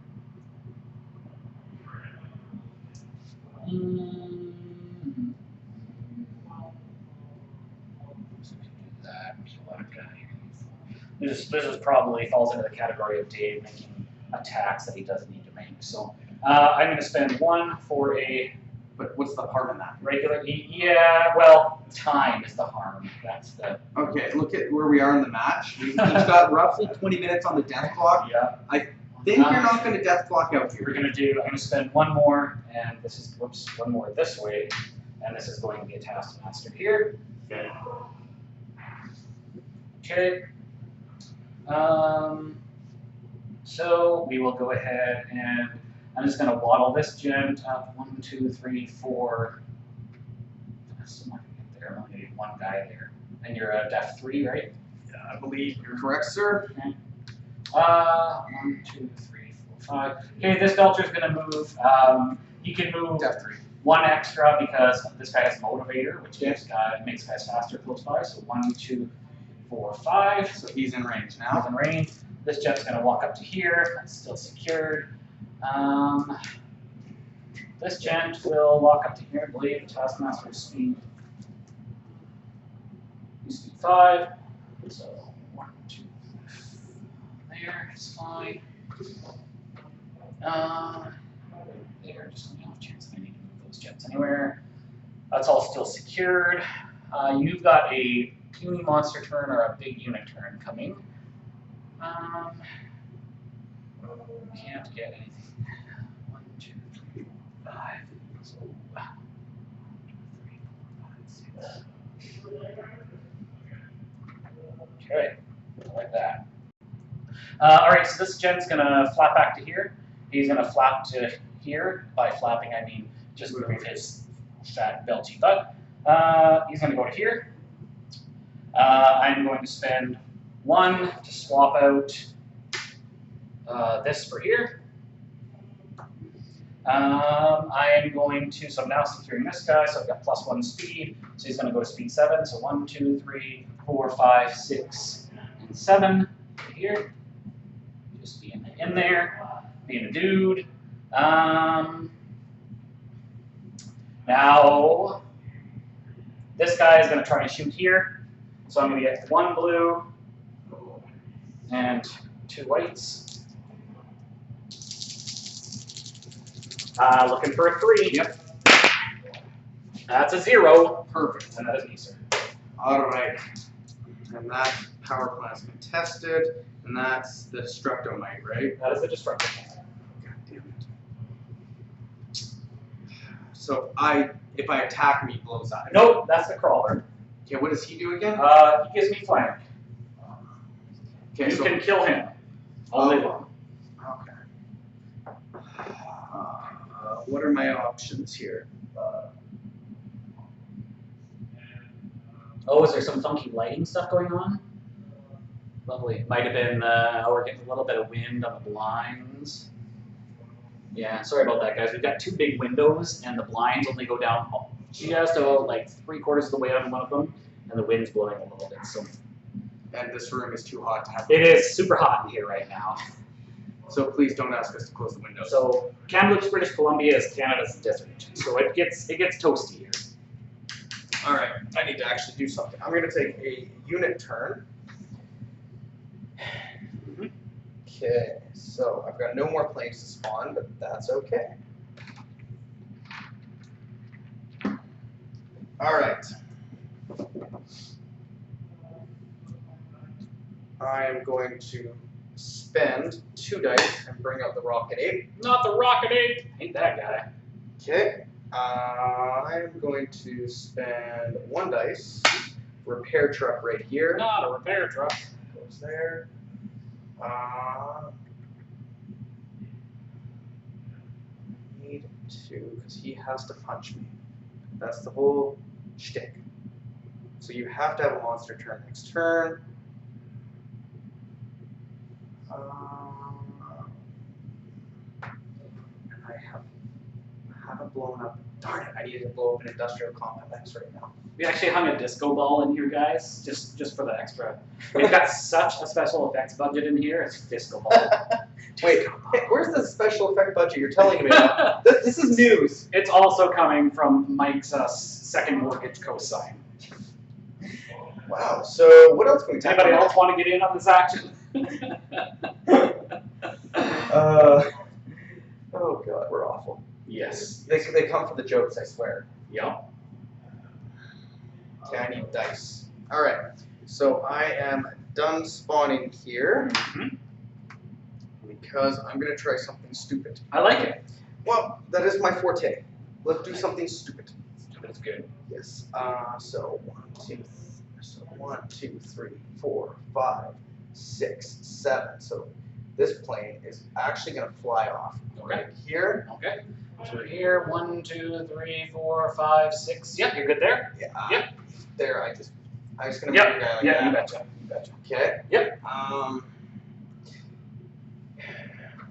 This is probably falls into the category of Dave making attacks that he doesn't need to make. So I'm going to spend 1 for a. But what's the harm in that? Regular. Yeah, well, time is the harm. That's the. Okay, look at where we are in the match. We've got roughly 20 minutes on the death clock. Yeah. I think you're not going to death clock out here. I'm going to spend 1 more, and this is, whoops, 1 more this way, and this is going to be a Taskmaster here. Okay. Okay. So we will go ahead and I'm just going to waddle this gent up 1, 2, 3, 4. Someone can get there. I'm only need 1 guy there. And you're a def 3, right? Yeah, I believe you're correct, sir. Okay. 1, 2, 3, 4, 5. Okay, this belcher is going to move. You can move def 3. 1 extra because this guy has motivator, which makes guys faster close by. So 1, 2, 4, 5. So he's in range now. He's in range. This jet's going to walk up to here. That's still secured. This gent will walk up to here. I believe Taskmaster's speed. Speed 5. So 1, 2, 3. There, it's fine. There, just on the off chance that I need to move those jets anywhere. That's all still secured. You've got a puny monster turn or a big unit turn coming. Can't get anything. 1, 2, 3, 4, 5. So 1, 2, 3, 4, 5, 6. Okay, like that. All right, so this gent's gonna flap back to here. He's gonna flap to here. By flapping, I mean just move his fat belchy butt. He's gonna go to here. I'm going to spend 1 to swap out this for here. I am going to, so I'm now securing this guy, so I've got +1 speed, so he's going to go to speed 7, so 1, 2, 3, 4, 5, 6, and 7 here. Just being in there, being a dude. Now, this guy is going to try and shoot here, so I'm going to get 1 blue and 2 whites. Looking for a 3. Yep. That's a 0. Perfect. And that is me, sir. All right. And that power plant's contested, and that's the Destructomite, right? That is the Destructor. God damn it. So if I attack him, he blows up. Nope, that's the Crawler. Okay, what does he do again? He gives me flank. Okay, You so can kill him all day long. Okay. What are my options here? Oh, is there some funky lighting stuff going on? Lovely. Might have been, we're getting a little bit of wind on the blinds. Yeah, sorry about that, guys. We've got 2 big windows, and the blinds only go down just about like 3/4 of the way on one of them, and the wind's blowing a little bit. So. And this room is too hot to have. It is super hot in here right now. So please don't ask us to close the windows. So Kamloops, British Columbia is Canada's desert, so it gets toasty here. All right, I need to actually do something. I'm going to take a unit turn. Okay, so I've got no more planes to spawn, but that's okay. All right. I am going to spend 2 dice and bring out the Rocket Ape. Not the Rocket Ape! Ain't that guy. Okay. I'm going to spend 1 dice. Repair truck right here. Not a repair truck. Goes there. Need to, because he has to punch me. That's the whole shtick. So you have to have a monster turn next turn. blown up. Darn it! I need to blow up an industrial complex right now. We actually hung a disco ball in here, guys, just for the extra. We've got such a special effects budget in here. It's disco ball. Wait, where's the special effect budget you're telling me about? This is news. It's also coming from Mike's second mortgage cosign. Wow. So what else can we talk Anybody about? else want to get in on this action? Oh god, we're awful. Yes. They come for the jokes, I swear. Yep. Okay, I need dice. All right. So I am done spawning here because I'm gonna try something stupid. I like it. Well, that is my forte. Let's do something stupid. That's good. Yes. So 1, 2, 3, 4, 5, 6, 7. So this plane is actually going to fly off right here. Okay. So here, 1, 2, 3, 4, 5, 6. Yep, you're good there. Yeah. Yep. There, I just gonna move it down. Yeah, you betcha. You betcha. Okay. Yep. I'm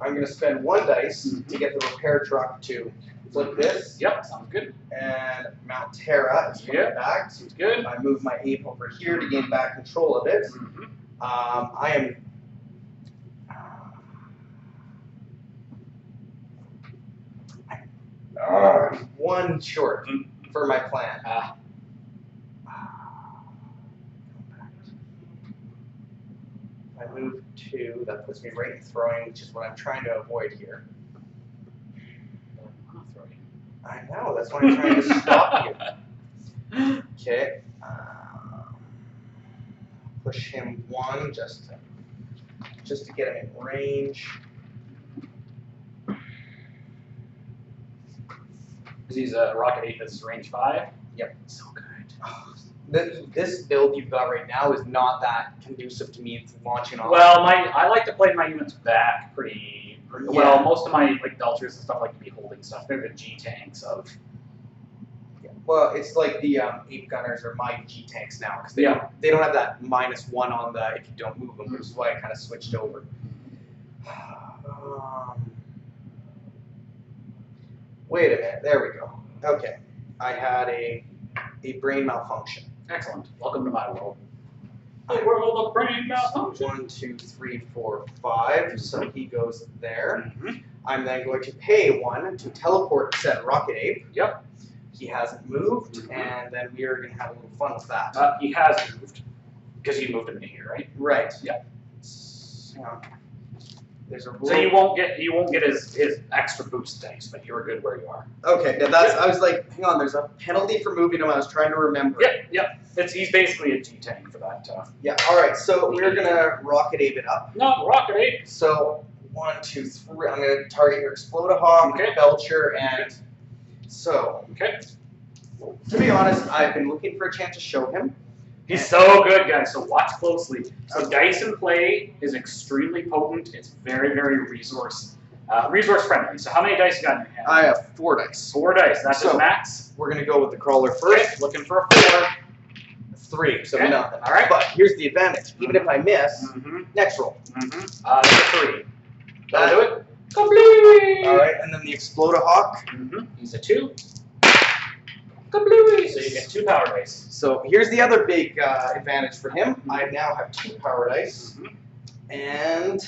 gonna spend 1 dice to get the repair truck to flip this. Yep, sounds good. And Mount Terra is coming back. Sounds good. I move my ape over here to gain back control of it. I am. One short for my plan. I move 2, that puts me right in throwing, which is what I'm trying to avoid here. I know, that's why I'm trying to stop you. Okay. Push him 1 just to get him in range. He's a Rocket 8 that's range 5. Yep. So good. This build you've got right now is not that conducive to me launching off. Well, I like to play my units back pretty well. Most of my Belchers and stuff like to be holding stuff. They're the G tanks of. Yeah. Well, it's like the Ape Gunners are my G tanks now because they don't have that -1 on the if you don't move them, which is why I kind of switched over. Wait a minute. There we go. Okay, I had a brain malfunction. Excellent. Welcome to my world. The world of brain malfunction. 1, 2, 3, 4, 5. So he goes there. I'm then going to pay 1 to teleport said Rocket Ape. Yep. He hasn't moved, and then we are going to have a little fun with that. He has moved because you moved him into here, right? Right. Yeah. Hang on. There's a rule. So you won't get his extra boost dice, but you were good where you are. Okay, now that's I was like, hang on, there's a penalty for moving him. I was trying to remember. Yep. He's basically a G tank for that. Yeah. All right. So we're gonna Rocket Ape it up. No, Rocket Ape. So 1, 2, 3. I'm gonna target your Explodahawk, Belcher, and so. Okay. To be honest, I've been looking for a chance to show him. He's so good, guys, so watch closely. So dice in play is extremely potent. It's very, very resource friendly. So how many dice you got in your hand? I have 4 dice. 4 dice, that's his max. We're going to go with the crawler first. Okay, looking for a 4. 3, so okay. nothing. All right. But here's the advantage. Even if I miss, next roll. That's a 3. That'll do it. Complete! All right, and then the Explodahawk. He's a 2. Complete! So you get 2 power dice. So here's the other big advantage for him. I now have 2 power dice. And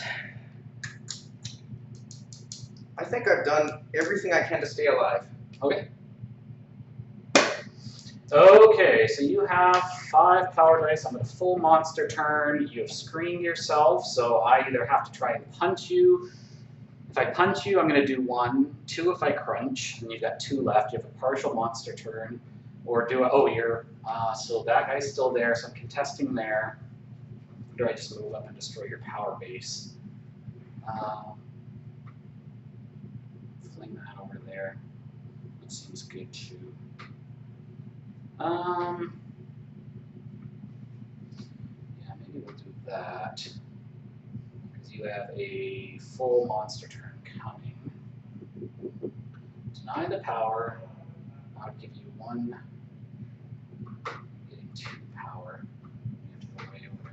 I think I've done everything I can to stay alive. Okay. Okay, so you have 5 power dice on the full monster turn. You have screened yourself, so I either have to try and punch you. If I punch you, I'm going to do 1. 2 if I crunch, and you've got 2 left. You have a partial monster turn. Or do so that guy's still there, so I'm contesting there. Or do I just move up and destroy your power base? Fling that over there. That seems good too. Yeah, maybe we'll do that. Because you have a full monster turn coming. Deny the power. I'll give you 1. Getting 2 power. You have to go way over.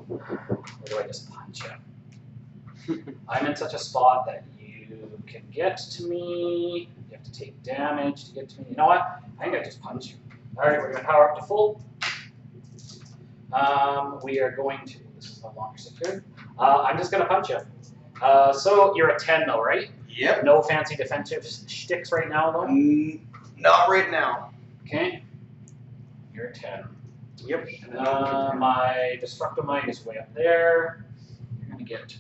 Or do I just punch you? I'm in such a spot that you can get to me You have to take damage to get to me. You know what? I think I just punch you. All right, we're going to power up to full. We are going to. This is no longer secured. I'm just going to punch you. So you're a 10 though, right? Yep. No fancy defensive shticks right now though? Not right now. Okay. You're a 10. Yep. My Destructomite is way up there. You're going to get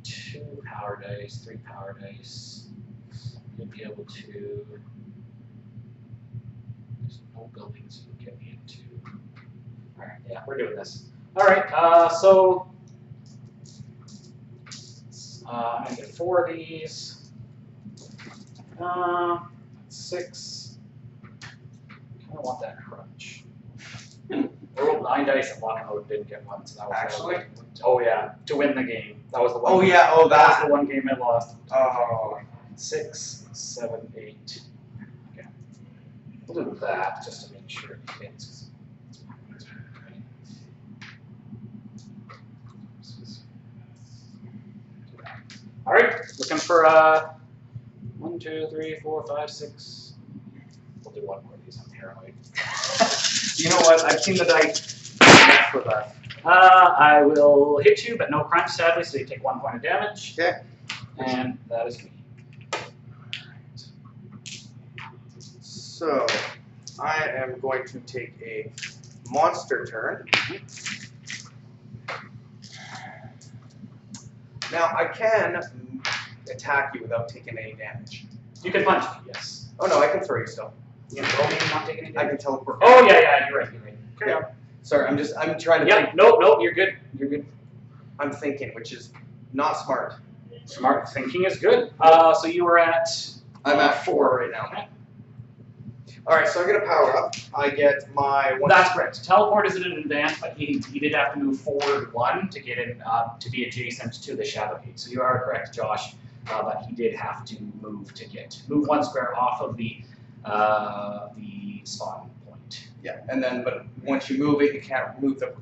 2 power dice, 3 power dice. You'll be able to. There's no buildings you can get me into. Alright, yeah, we're doing this. Alright, so. I'm going to get 4 of these. 6. I kind of want that crunch. I rolled 9 dice and walking out didn't get one, so that was actually. Oh yeah, to win the game. That was the one. Oh game. yeah, oh That was the one game I lost. Oh. 6, 7, 8. Okay. We'll do that just to make sure it hits. All right, looking for 1, 2, 3, 4, 5, 6. We'll do one more of these. I'm paranoid. You know what? I've seen the dice for that. I will hit you, but no crunch, sadly, so you take 1 point of damage. Okay. And that is me. So, I am going to take a monster turn. Now, I can attack you without taking any damage. You can punch me, yes. Oh no, I can throw you still. You can throw me and not take any I damage? can teleport. Oh, yeah, you're right. Carry on. Sorry, I'm trying to Yep, think. nope, you're good. You're good. I'm thinking, which is not smart. Smart thinking is good. So you were at... I'm at 4 right now. Okay. Alright, so I'm going to power up. I get my 1. That's correct. Teleport is at an advance, but he did have to move forward 1 to get in, to be adjacent to the Shadow Gate. So you are correct, Josh, but he did have to move 1 square off of the spawn point. Yeah, and then, but once you move it, you can't move the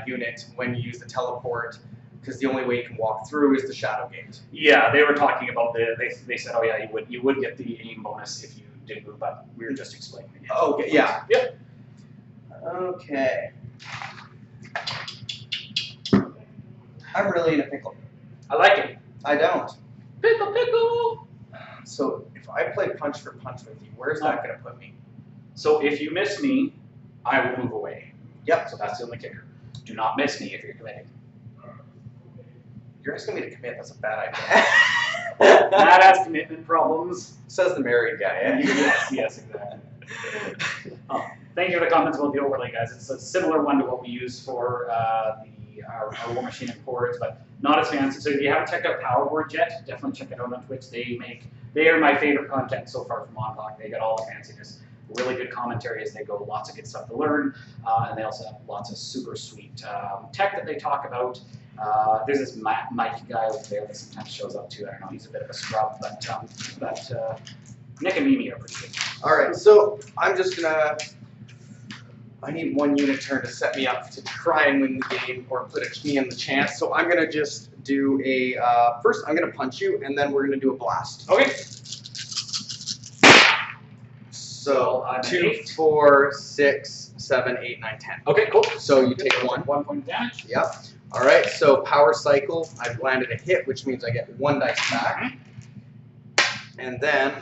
unit when you use the teleport, because the only way you can walk through is the Shadow Gate. Yeah, they were talking about they said, oh yeah, you would get the aim bonus if you did move, but we were just explaining it. Okay, yeah. Yep. Okay. I'm really in a pickle. I like it. I don't. Pickle. So if I play punch for punch with you, where's that going to put me? So if you miss me, I will move away. Yep. So that's the only kicker. Do not miss me if you're committing. You're asking me to commit, that's a bad idea. That has commitment problems. Says the married guy, eh? Yes, exactly. Oh, thank you for the comments about the overlay, guys. It's a similar one to what we use for our War Machine and Chords, but not as fancy. So if you haven't checked out Powerboard yet, definitely check it out on Twitch. They are my favorite content so far from Monsterpocalypse. They got all the fanciness, really good commentary as they go, lots of good stuff to learn, and they also have lots of super sweet tech that they talk about. There's this Mike guy over there that sometimes shows up too. I don't know, he's a bit of a scrub, but Nick and Mimi are pretty good. Alright, so I'm just gonna... I need 1 unit turn to set me up to try and win the game or put me in the chance. So I'm gonna just do a... first, I'm gonna punch you, and then we're gonna do a blast. Okay. So, I'm 2, 8. 4, 6, 7, 8, 9, 10. Okay, cool. So you take 1. 1 point of damage. Yep. Alright, so power cycle, I've landed a hit, which means I get 1 dice back. And then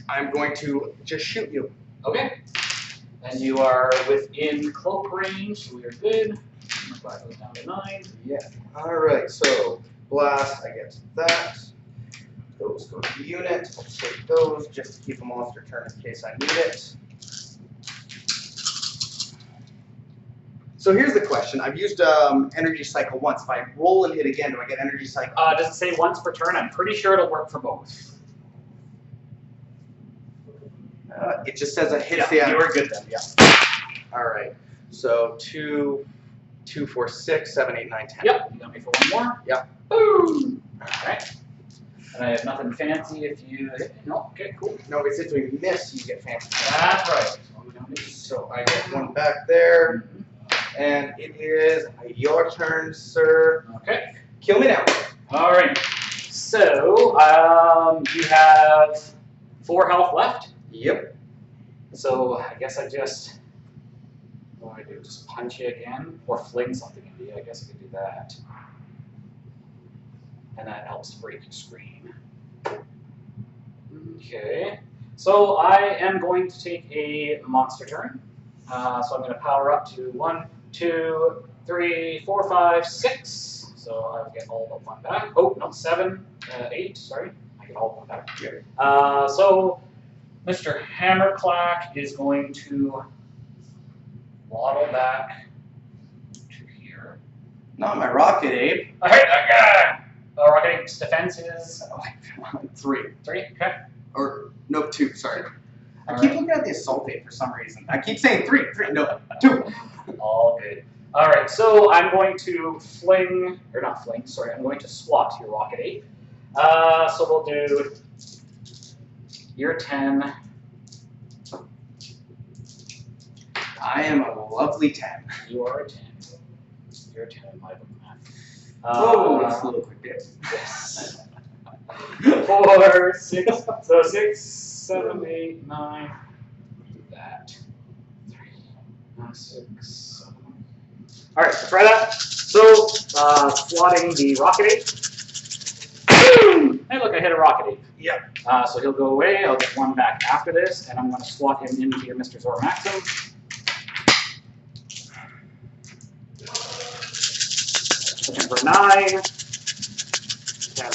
I'm going to just shoot you. Okay. And you are within cloak range, so we are good. That goes down to 9. Yeah. Alright, so blast, I get that. Those go to the unit. I'll take those just to keep a monster turn in case I need it. So here's the question. I've used energy cycle once. If I roll and hit again, do I get energy cycle? Does it say once per turn? I'm pretty sure it'll work for both. It just says a hit. Yeah, you were good then, yeah. Alright. So 2, 4, 6, 7, 8, 9, 10. Yep, you got me for 1 more? Yep. Boom! Alright. And I have nothing fancy if you hit. No, okay, cool. No, it says we miss, you get fancy. That's right. So I get 1 back there. And it is your turn, sir. Okay. Kill me now. Alright. So, you have 4 health left. Yep. So I guess I just, what do I do? Just punch you again? Or fling something into you. I guess I could do that. And that helps break your screen. Okay. So I am going to take a monster turn. So I'm going to power up to 1, 2, 3, 4, 5, 6. So I'll get all but 1 back. Oh, no, 7, 8, sorry. I get all but 1 back. So Mr. Hammerklak is going to waddle back to here. Not my rocket, Abe. I hate that guy! Rocket Ape's defense is 3. 3, okay. Or, no, 2, sorry. I keep looking at the assault aid for some reason. I keep saying 3, no, 2. All good. All right, so I'm going to fling, or not fling, sorry, I'm going to swat your rocket ape. So we'll do, you're 10. I am a lovely 10. You are a 10. You're a 10 in my book, man. Oh, that's a little quick dip. Yes. 4, 6, so 6, 7, 8, 9. Do that. 3, 6, 7. All right, try that. So, swatting the rocket ape. Boom! Hey, look, I hit a rocket ape. Yep. So he'll go away. I'll get 1 back after this, and I'm going to swat him into your Mr. Zor Maxim. Looking for 9. 10.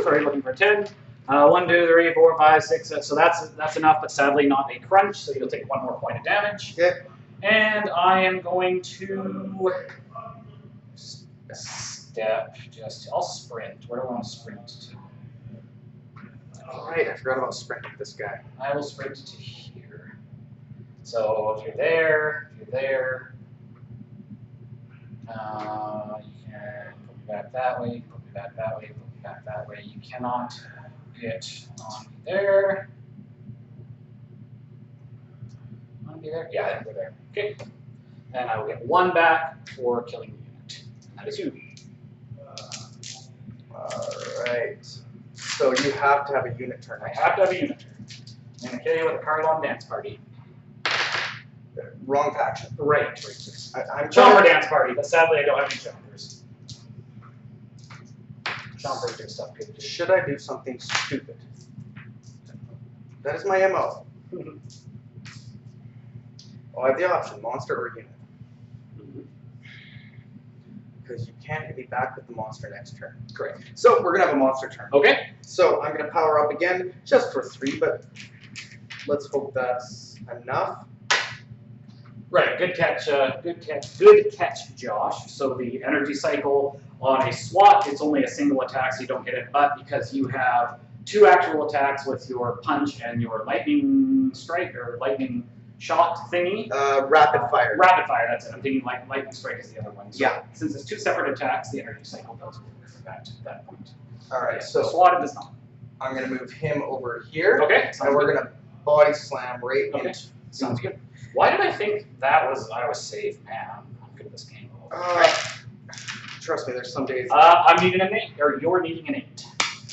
Sorry, looking for 10. 1, 2, 3, 4, 5, 6. So that's enough, but sadly not a crunch. So you'll take 1 more point of damage. Okay. And I am going to step. I'll sprint. Where do I want to sprint to? All right, I forgot about sprinting this guy. I will sprint to here. So if you're there, you can put me back that way, put me back that way, put me back that way. You cannot get on there. Want to be there? Yeah, we're there. Okay. And I will get 1 back for killing the unit. And that is you. Alright. So you have to have a unit turn. I have to have a unit turn. I'm going to kill you with a Carlon dance party. Wrong faction. Right. I'm Chomper dance party, but sadly I don't have any chompers. Chompers do stuff good too. Should I do something stupid? That is my MO. I have the option, monster or unit. Because you can't hit me back with the monster next turn. Correct. So we're gonna have a monster turn. Okay. So I'm gonna power up again, just for 3, but let's hope that's enough. Right, good catch, good catch, Josh. So the energy cycle on a SWAT, it's only a single attack, so you don't get it, but because you have 2 actual attacks with your punch and your lightning strike, or lightning shot thingy. Rapid fire. Rapid fire, that's it. I'm thinking like lightning strike is the other one. So yeah. Since it's 2 separate attacks, the energy cycle does work for that point. Alright, so so SWAT does not. I'm gonna move him over here. Okay. And we're gonna body slam right into. Sounds good. Why did I think I was safe? Man, I'm good at this game. Trust me, there's some days. I'm needing an 8, or you're needing an 8.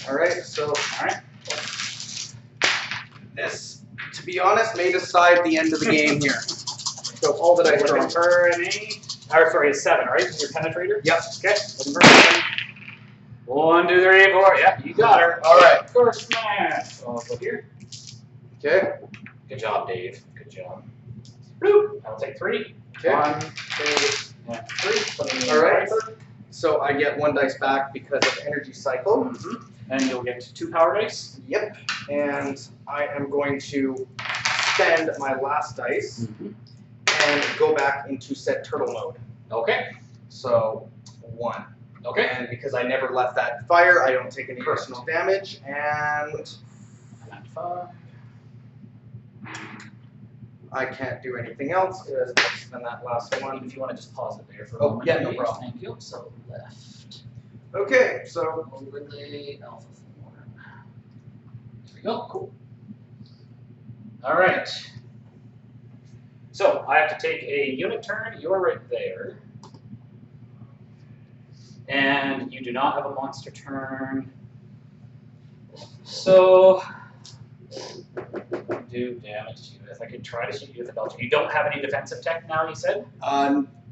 Alright, so. Alright. This, to be honest, may decide the end of the game here. So all that I throw. Looking for an 8. Or sorry, a 7, right? Is your penetrator? Yep. Okay. Looking for a 7. 1, 2, 3, 4. Yep, you got her. Alright. First smash. So I'll go here. Okay. Good job, Dave. Good job. Bloop. I'll take 3. Okay. 1, 2, and 3. Alright. So I get 1 dice back because of energy cycle. And you'll get 2 power dice. Yep. And I am going to spend my last dice and go back into set turtle mode. Okay. So 1. Okay. And because I never left that fire, I don't take any personal damage. And 5. I can't do anything else because it's been that last one. If you want to just pause it there for a Oh, moment. yeah, no problem. Thank you. So left. Okay, so Overlay alpha form. There we go. Cool. All right. So I have to take a unit turn. You're right there. And you do not have a monster turn. So Do damage to you. If I could try to shoot you with a belcher. You don't have any defensive tech now, you said?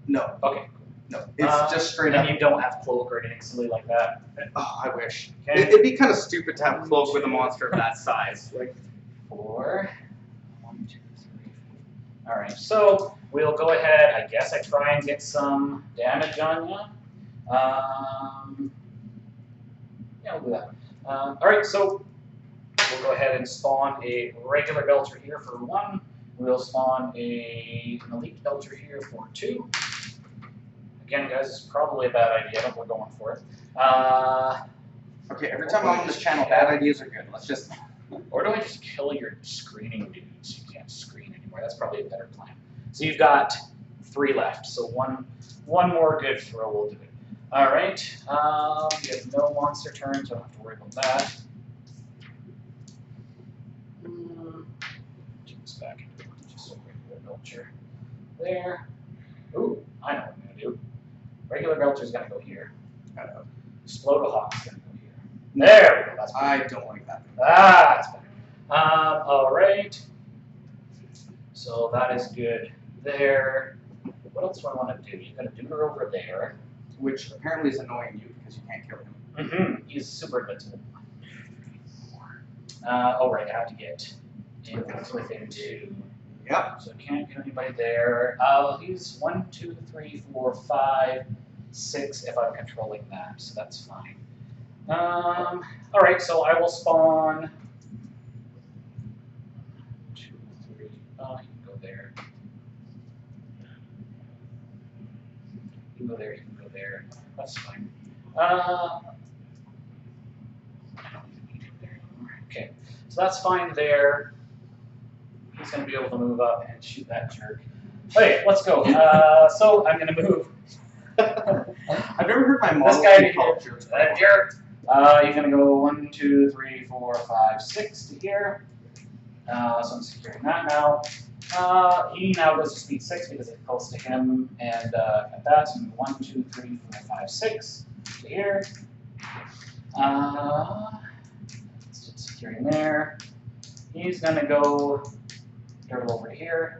No. Okay. No. It's just straight up. And you don't have cloak or anything silly like that? Oh, I wish. Okay. It'd be kind of stupid to have cloak with a monster of that size. Like 4. 1, 2, 3. Alright, so we'll go ahead. I guess I try and get some damage on you. Yeah, we'll do that. Alright, so we'll go ahead and spawn a regular belcher here for 1. We'll spawn an elite belcher here for 2. Again, guys, it's probably a bad idea, but we're going for it. okay, every time I'm on this channel, bad ideas are good. Let's just. Or do I just kill your screening dudes? You can't screen anymore. That's probably a better plan. So you've got 3 left. So one more good throw will do it. All right. You have no monster turns, so I don't have to worry about that. Take this back into just a regular belcher. There. Ooh, I know what I'm gonna do. Regular belcher's gonna go here. Explode-a-hawk's gonna go here. There we go. That's better. I don't like that. Ah, that's better. All right. So that is good there. What else do I want to do? You've got a dude over there. Which apparently is annoying you because you can't kill him. Mm-hmm. He's super invincible. Oh, right. I have to get within 2. Yep. So I can't get anybody there. He's 1, 2, 3, 4, 5, 6 if I'm controlling that, so that's fine. All right, so I will spawn 2, 3. Oh, you can go there. You can go there. You can go there. That's fine. I don't even need him there anymore. Okay, so that's fine there. He's going to be able to move up and shoot that jerk. Okay, let's go. So I'm going to move. I've never heard my mom This guy called here, jerks. that jerk. He's going to go 1, 2, 3, 4, 5, 6 to here. So I'm securing that now. He now goes to speed 6 because it's close to him. And at that, so 1, 2, 3, 4, 5, 6 to here. Still securing there. He's going to go over to here.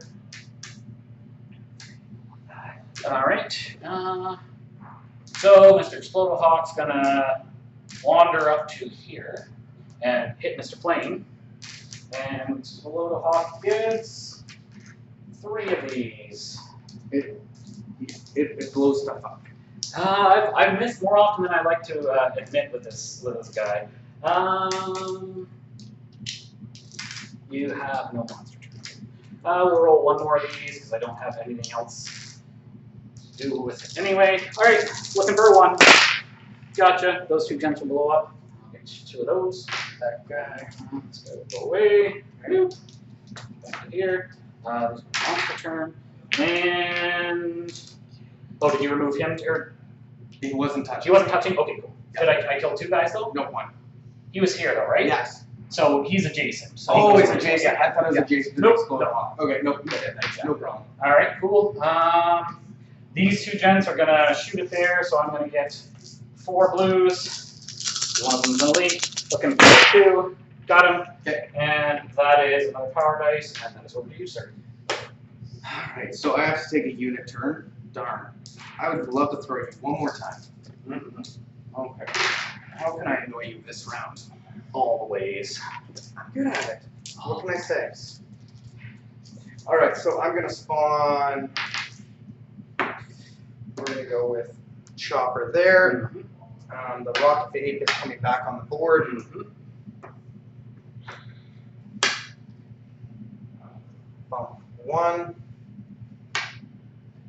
All right. So Mr. Explode-a-Hawk's gonna wander up to here and hit Mr. Plane. And Explode-a-Hawk gets 3 of these. It blows stuff up. I've missed more often than I like to admit with this guy. You have no monster turns. We'll roll 1 more of these because I don't have anything else to do with it anyway. All right, looking for 1. Gotcha. Those 2 gems will blow up. I'll get 2 of those. That guy. Let's go away. Back to here. There's a monster turn. And oh, did you remove him? Or He wasn't touching. he wasn't touching. Okay, cool. Did I kill 2 guys though? No, 1. He was here though, right? Yes. So he's adjacent. So Oh, he it's goes adjacent. I thought it was adjacent to the Nope, Explode-a-Hawk. Okay, no, no problem. All right, cool. These 2 gens are gonna shoot it there, so I'm gonna get 4 blues. One of them's an elite. Looking for 2. Got him. Okay. And that is another power dice, and that is over to you, sir. Alright, so I have to take a unit turn. Darn. I would love to throw you one more time. Mm-hmm. Okay. How can I annoy you this round? All the ways. I'm good at it. What can I say? Alright, so I'm gonna spawn. We're gonna go with Chopper there. The Rocket Fade is coming back on the board. Bump 1.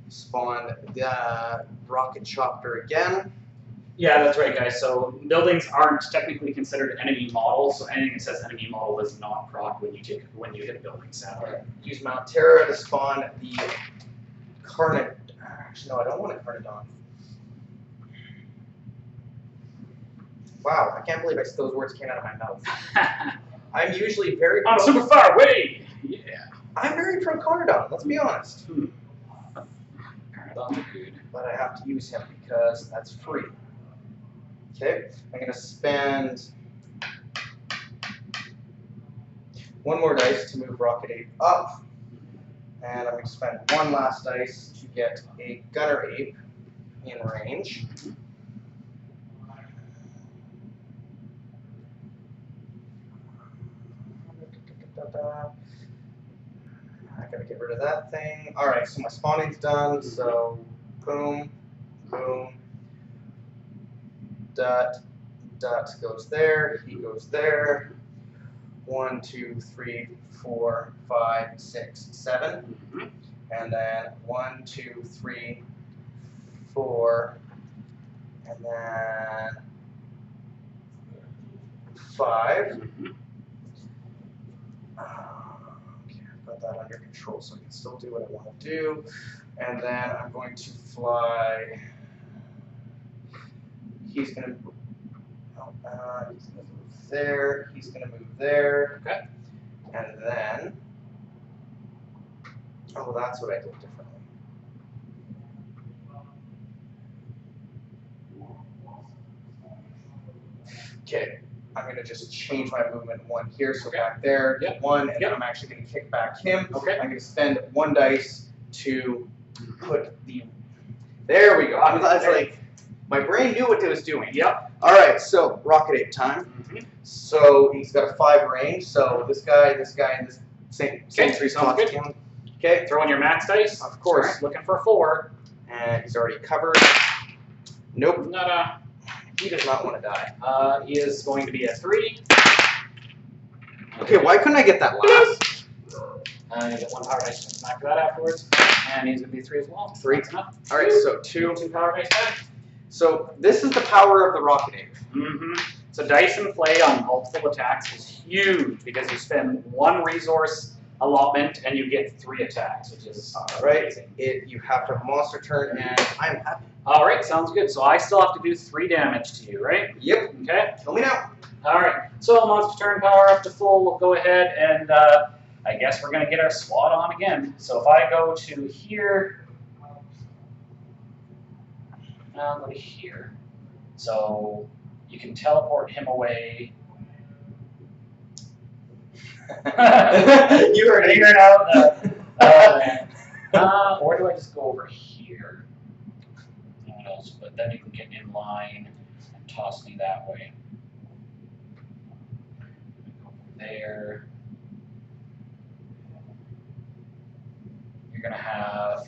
Spawn the Rocket Chopper again. Yeah, that's right, guys. So buildings aren't technically considered enemy models, so anything that says enemy model does not proc when you hit a building, sadly. Alright, use Mount Terra to spawn the Carnot. Actually, no, I don't want a Carnodon. Wow, I can't believe those words came out of my mouth. I'm usually very. I'm super far away. Yeah. I'm very pro Carnodon. Let's be honest. Carnodon's good. But I have to use him because that's free. Okay, I'm gonna spend. 1 more dice to move Rocket Ape up. And I'm going to spend 1 last dice to get a Gunner Ape in range. I gotta get rid of that thing. Alright, so my spawning's done, so boom, boom, dot, dot goes there, he goes there. 1, 2, 3, 4, 5, 6, 7. And then 1, 2, 3, 4, and then 5. Okay, I've got that under control, so I can still do what I want to do. And then I'm going to fly. He's going to move there. He's going to move there. Okay. And then, oh, that's what I did differently. Okay, I'm going to just change my movement 1 here, so back there, Yep. 1, and then I'm actually going to kick back him. Okay. I'm going to spend 1 dice to put the. There we go. That's like my brain knew what it was doing. Yep. All right, so Rocket Ape time. So he's got a 5 range. So this guy, and this same 3 spots. Okay. Throw in your max dice. Of course. Right, looking for a 4. And he's already covered. Nope. Nada. He does not want to die. He is going to be a 3. Okay, why couldn't I get that last? You get 1 power dice to smack that afterwards. And he's going to be 3 as well. 3. That's enough. All right, so 2. 2 power dice back. So this is the power of the Rocket Ape. So dice and play on multiple attacks is huge because you spend 1 resource allotment and you get 3 attacks, which is amazing. You have to have a monster turn, and I'm happy. All right, sounds good. So I still have to do 3 damage to you, right? Yep. Okay. Tell me now. All right. So monster turn power up to full. We'll go ahead and I guess we're gonna get our SWAT on again. So if I go to here, go to here. So you can teleport him away. You already figured out or do I just go over here? What else? But then you can get in line and toss me that way. Go there. You're gonna have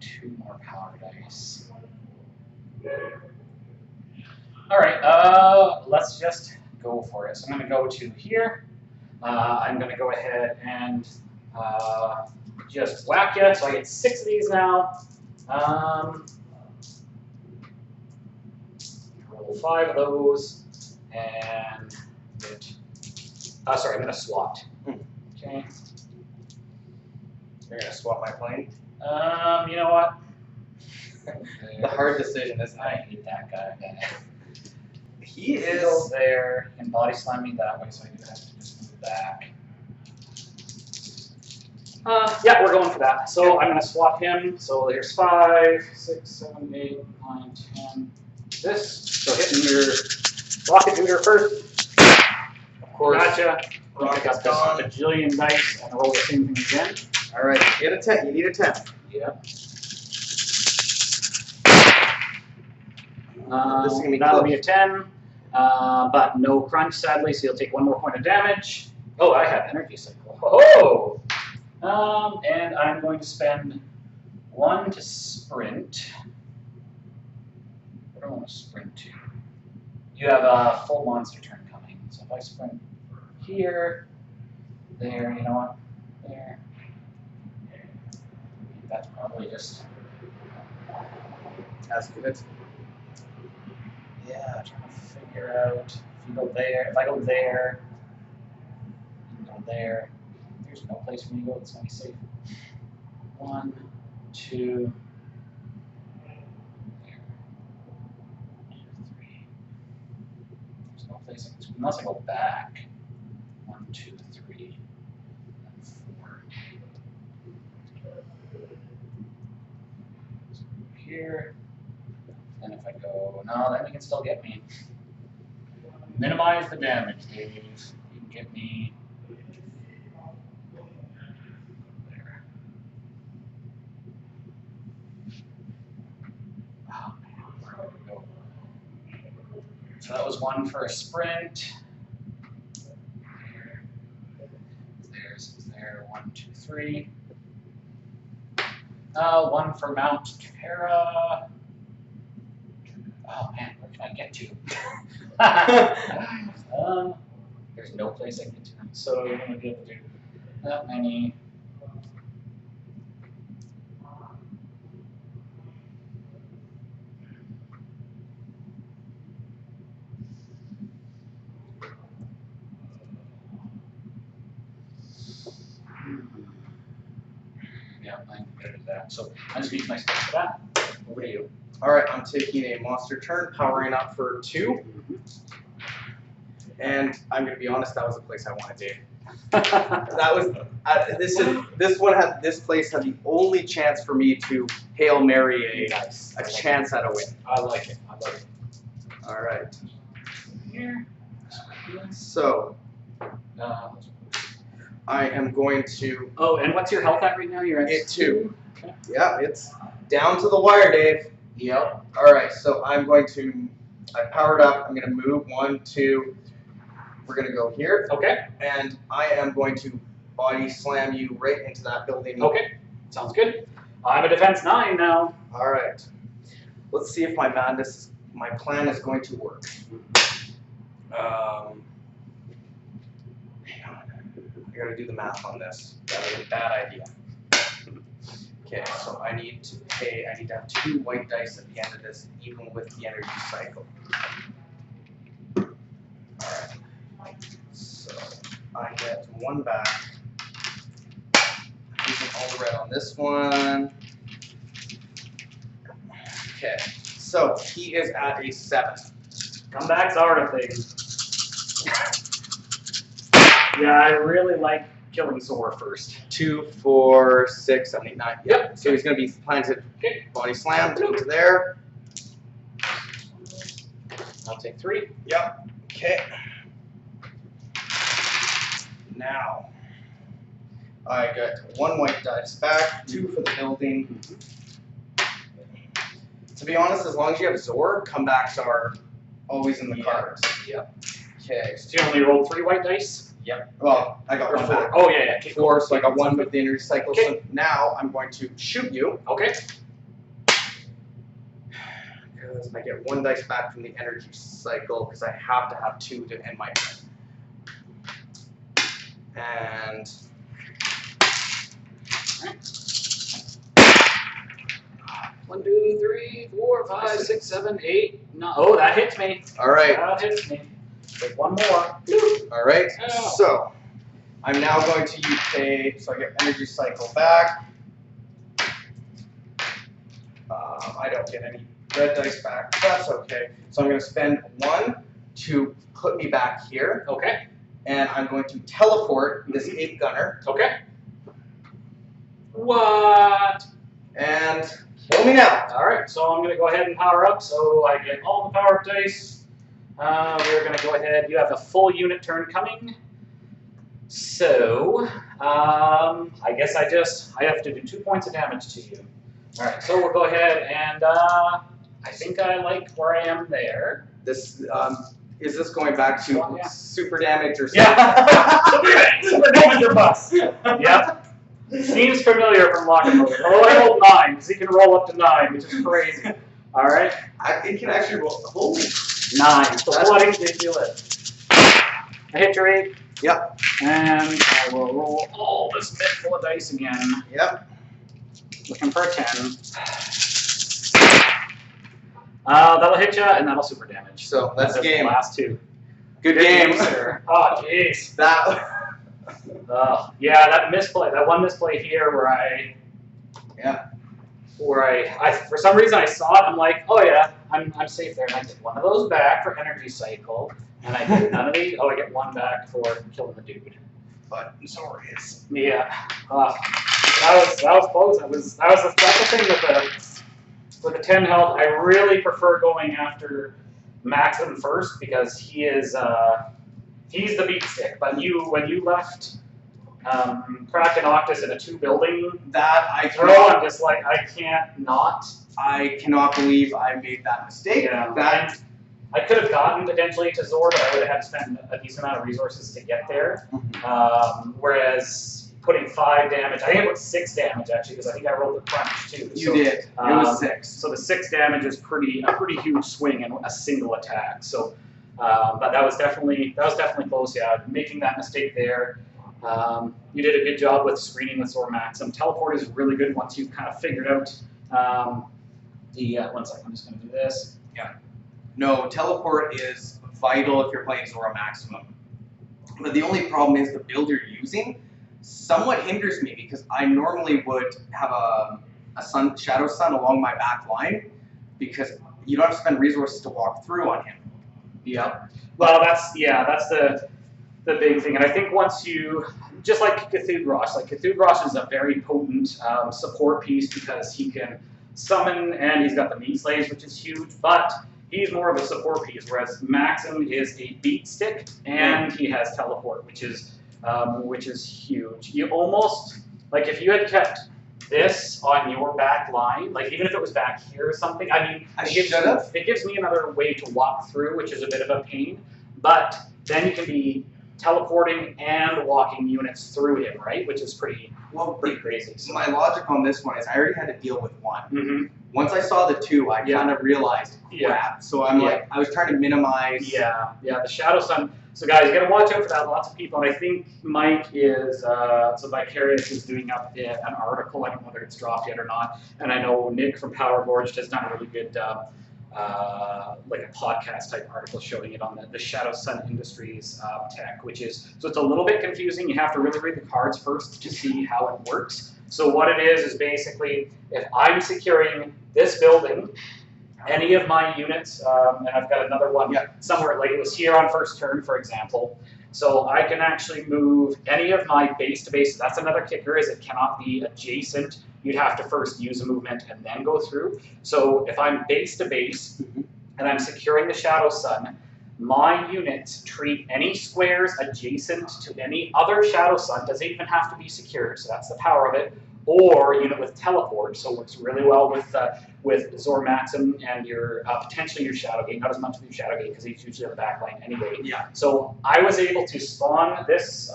2 more power dice. All right, let's just go for it. So I'm going to go to here. I'm going to go ahead and just whack you. So I get 6 of these now. Roll 5 of those and get. Sorry, I'm going to swat. Okay. You're gonna swap my plane. You know what? The hard decision is I hate that guy. He is Still there. He can body slam me that way, so I do have to just move back. Yeah, we're going for that. So I'm going to swap him. So there's 5, 6, 7, 8, 9, 10. This. So hitting your rocket shooter first. Of course. Gotcha. Rocket's I got gone. a bajillion dice and roll the same thing again. All right, get a 10. You need a 10. Yep. This is gonna be that'll close. be a 10, but no crunch, sadly, so you'll take 1 more point of damage. Oh, I have energy cycle. Oh! And I'm going to spend 1 to sprint. Where do I want to sprint to? You have a full monster turn coming, so if I sprint here, there, you know what? There. That's probably just. That's good. Yeah, trying to figure out if you go there, if I go there, you can go there. There's no place for me to go that's gonna be safe. 1, 2, there. 2, 3. There's no place unless I go back. 1, 2, 3, and 4. So here. And if I go, no, then he can still get me. Minimize the damage, Dave. You Get me. There. Oh man, where do we go? So that was one for a sprint. There's there. 1, 2, 3. One for Mount Terra. Oh man, where can I get to? There's no place I can get to. So you're going to be able to do that many. Yeah, I'm good at that. So I'm just using my space for that. Over to you. All right, I'm taking a monster turn, powering up for 2. And I'm gonna be honest, that was the place I wanted to. That was this place had the only chance for me to Hail Mary a chance at a win. I like it. I like it. All right. Here. So I am going to. Oh, and what's your health at right now? You're at 2. Okay. Yeah, it's down to the wire, Dave. Yep. All right, so I'm going to. I powered up. I'm going to move 1, 2. We're going to go here. Okay. And I am going to body slam you right into that building. Okay. Sounds good. I'm a defense 9 now. All right. Let's see if my plan is going to work. Hang on. I got to do the math on this. That was a bad idea. Okay, so I need to have 2 white dice at the end of this, even with the energy cycle. Alright. So I get 1 back. I'm using all the red on this one. Okay, so he is at a 7. Comebacks are a thing. Yeah, I really like killing Zor first. 2, 4, 6, 7, 8, 9. Yep. So he's going to be planted. Okay. Body slammed into there. I'll take 3. Yep. Okay. Now, I got 1 white dice back, 2 for the building. To be honest, as long as you have Zor, comebacks are always in the cards. Yep. Okay. So you only rolled 3 white dice? Yep. Well, I got 1 back. Oh, yeah. Okay, 4, so I got 1 with the energy cycle. Okay. So now I'm going to shoot you. Okay. Because I get 1 dice back from the energy cycle, because I have to have 2 to end my turn. And 1, 2, 3, 4, 5, 6, 7, 8. No. Oh, that hits me. all right. That hits me. Take 1 more. All right. Ow. So I'm now going to use so I get energy cycle back. I don't get any red dice back. That's okay. So I'm going to spend 1 to put me back here. Okay. And I'm going to teleport this 8 gunner. Okay. What? And kill me now. All right, so I'm going to go ahead and power up. So I get all the power up dice. We're going to go ahead. You have a full unit turn coming. So I guess I have to do 2 points of damage to you. All right, so we'll go ahead and I think I like where I am there. This is this going back to Yeah. super damage or something? Yeah. Super damage or bust. Yep. Seems familiar from Lock and Load. Oh, I rolled 9 because he can roll up to 9, which is crazy. All right. It can actually roll. Holy. 9. So what did you live? I hit your 8. Yep. And I will roll all this bit full of dice again. Yep. Looking for a 10. That'll hit you, and that'll super damage. So that's the game. last 2. Good game. Sir. Oh, jeez. That. Yeah, that one misplay here where I for some reason I saw it. I'm like, oh yeah, I'm safe there, and I get 1 of those back for energy cycle, and I get none of these. Oh, I get 1 back for killing the dude. But Zor is. Yeah. That was close. That's the thing with the 10 health. I really prefer going after Maxim first because he is He's the beat stick, but when you left Krakenoctus in a 2-building That I throw, I'm just like, I can't not. I cannot believe I made that mistake. Yeah. That I could have gotten potentially to Zor, but I would have had to spend a decent amount of resources to get there. Whereas putting 5 damage, I think I put 6 damage actually, because I think I rolled the crunch too. you did. It was 6. So the 6 damage is a pretty huge swing in a single attack. So, but that was definitely close. Yeah, making that mistake there. You did a good job with screening with Zor Maxim. Teleport is really good once you've kind of figured out one second, I'm just going to do this. Yeah. No, teleport is vital if you're playing Zora Maximum. But the only problem is the build you're using somewhat hinders me because I normally would have a Shadow Sun along my back line because you don't have to spend resources to walk through on him. Yeah. Well, that's the big thing. And I think once you, just like Cthulhu is a very potent support piece because he can summon and he's got the meat slaves, which is huge, but he's more of a support piece, whereas Maxim is a beat stick and he has teleport, which is huge. You almost, like if you had kept this on your back line, like even if it was back here or something, I mean, it gives me another way to walk through, which is a bit of a pain, but then you can be teleporting and walking units through him, right? Which is pretty crazy. So my logic on this one is I already had to deal with 1. Mm-hmm. Once I saw the 2, I kind of realized, crap. Yeah. So I'm like, I was trying to minimize. Yeah, the Shadow Sun. So guys, you gotta watch out for that. Lots of people, and I think Mike is, so Vicarious is doing up an article. I don't know whether it's dropped yet or not. And I know Nick from Warmahordes has done a really good, like a podcast type article showing it on the Shadow Sun Industries tech, which is, so it's a little bit confusing. You have to really read the cards first to see how it works. So what it is basically, if I'm securing this building, any of my units, and I've got another one somewhere, like it was here on first turn, for example, so I can actually move any of my base to base. That's another kicker, is it cannot be adjacent. You'd have to first use a movement and then go through. So if I'm base to base and I'm securing the Shadow Sun, my units treat any squares adjacent to any other Shadow Sun, doesn't even have to be secured, so that's the power of it, or unit with teleport, so it works really well with Zor Maxim and your potentially your Shadow Gate, not as much with your Shadow Gate because he's usually on the back line anyway. Yeah. So I was able to spawn this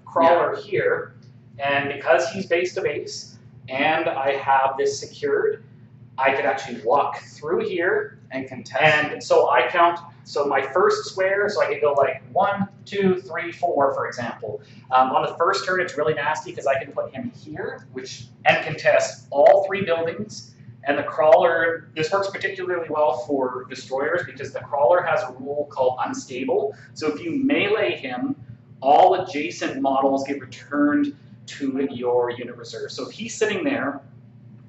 crawler here, and because he's base to base, and I have this secured, I could actually walk through here and contest. And so I count, so my first square, so I could go like 1, 2, 3, 4, for example. On the first turn, it's really nasty because I can put him here, and contest all 3 buildings. And the crawler, this works particularly well for destroyers because the crawler has a rule called unstable. So if you melee him, all adjacent models get returned to your unit reserve. So if he's sitting there,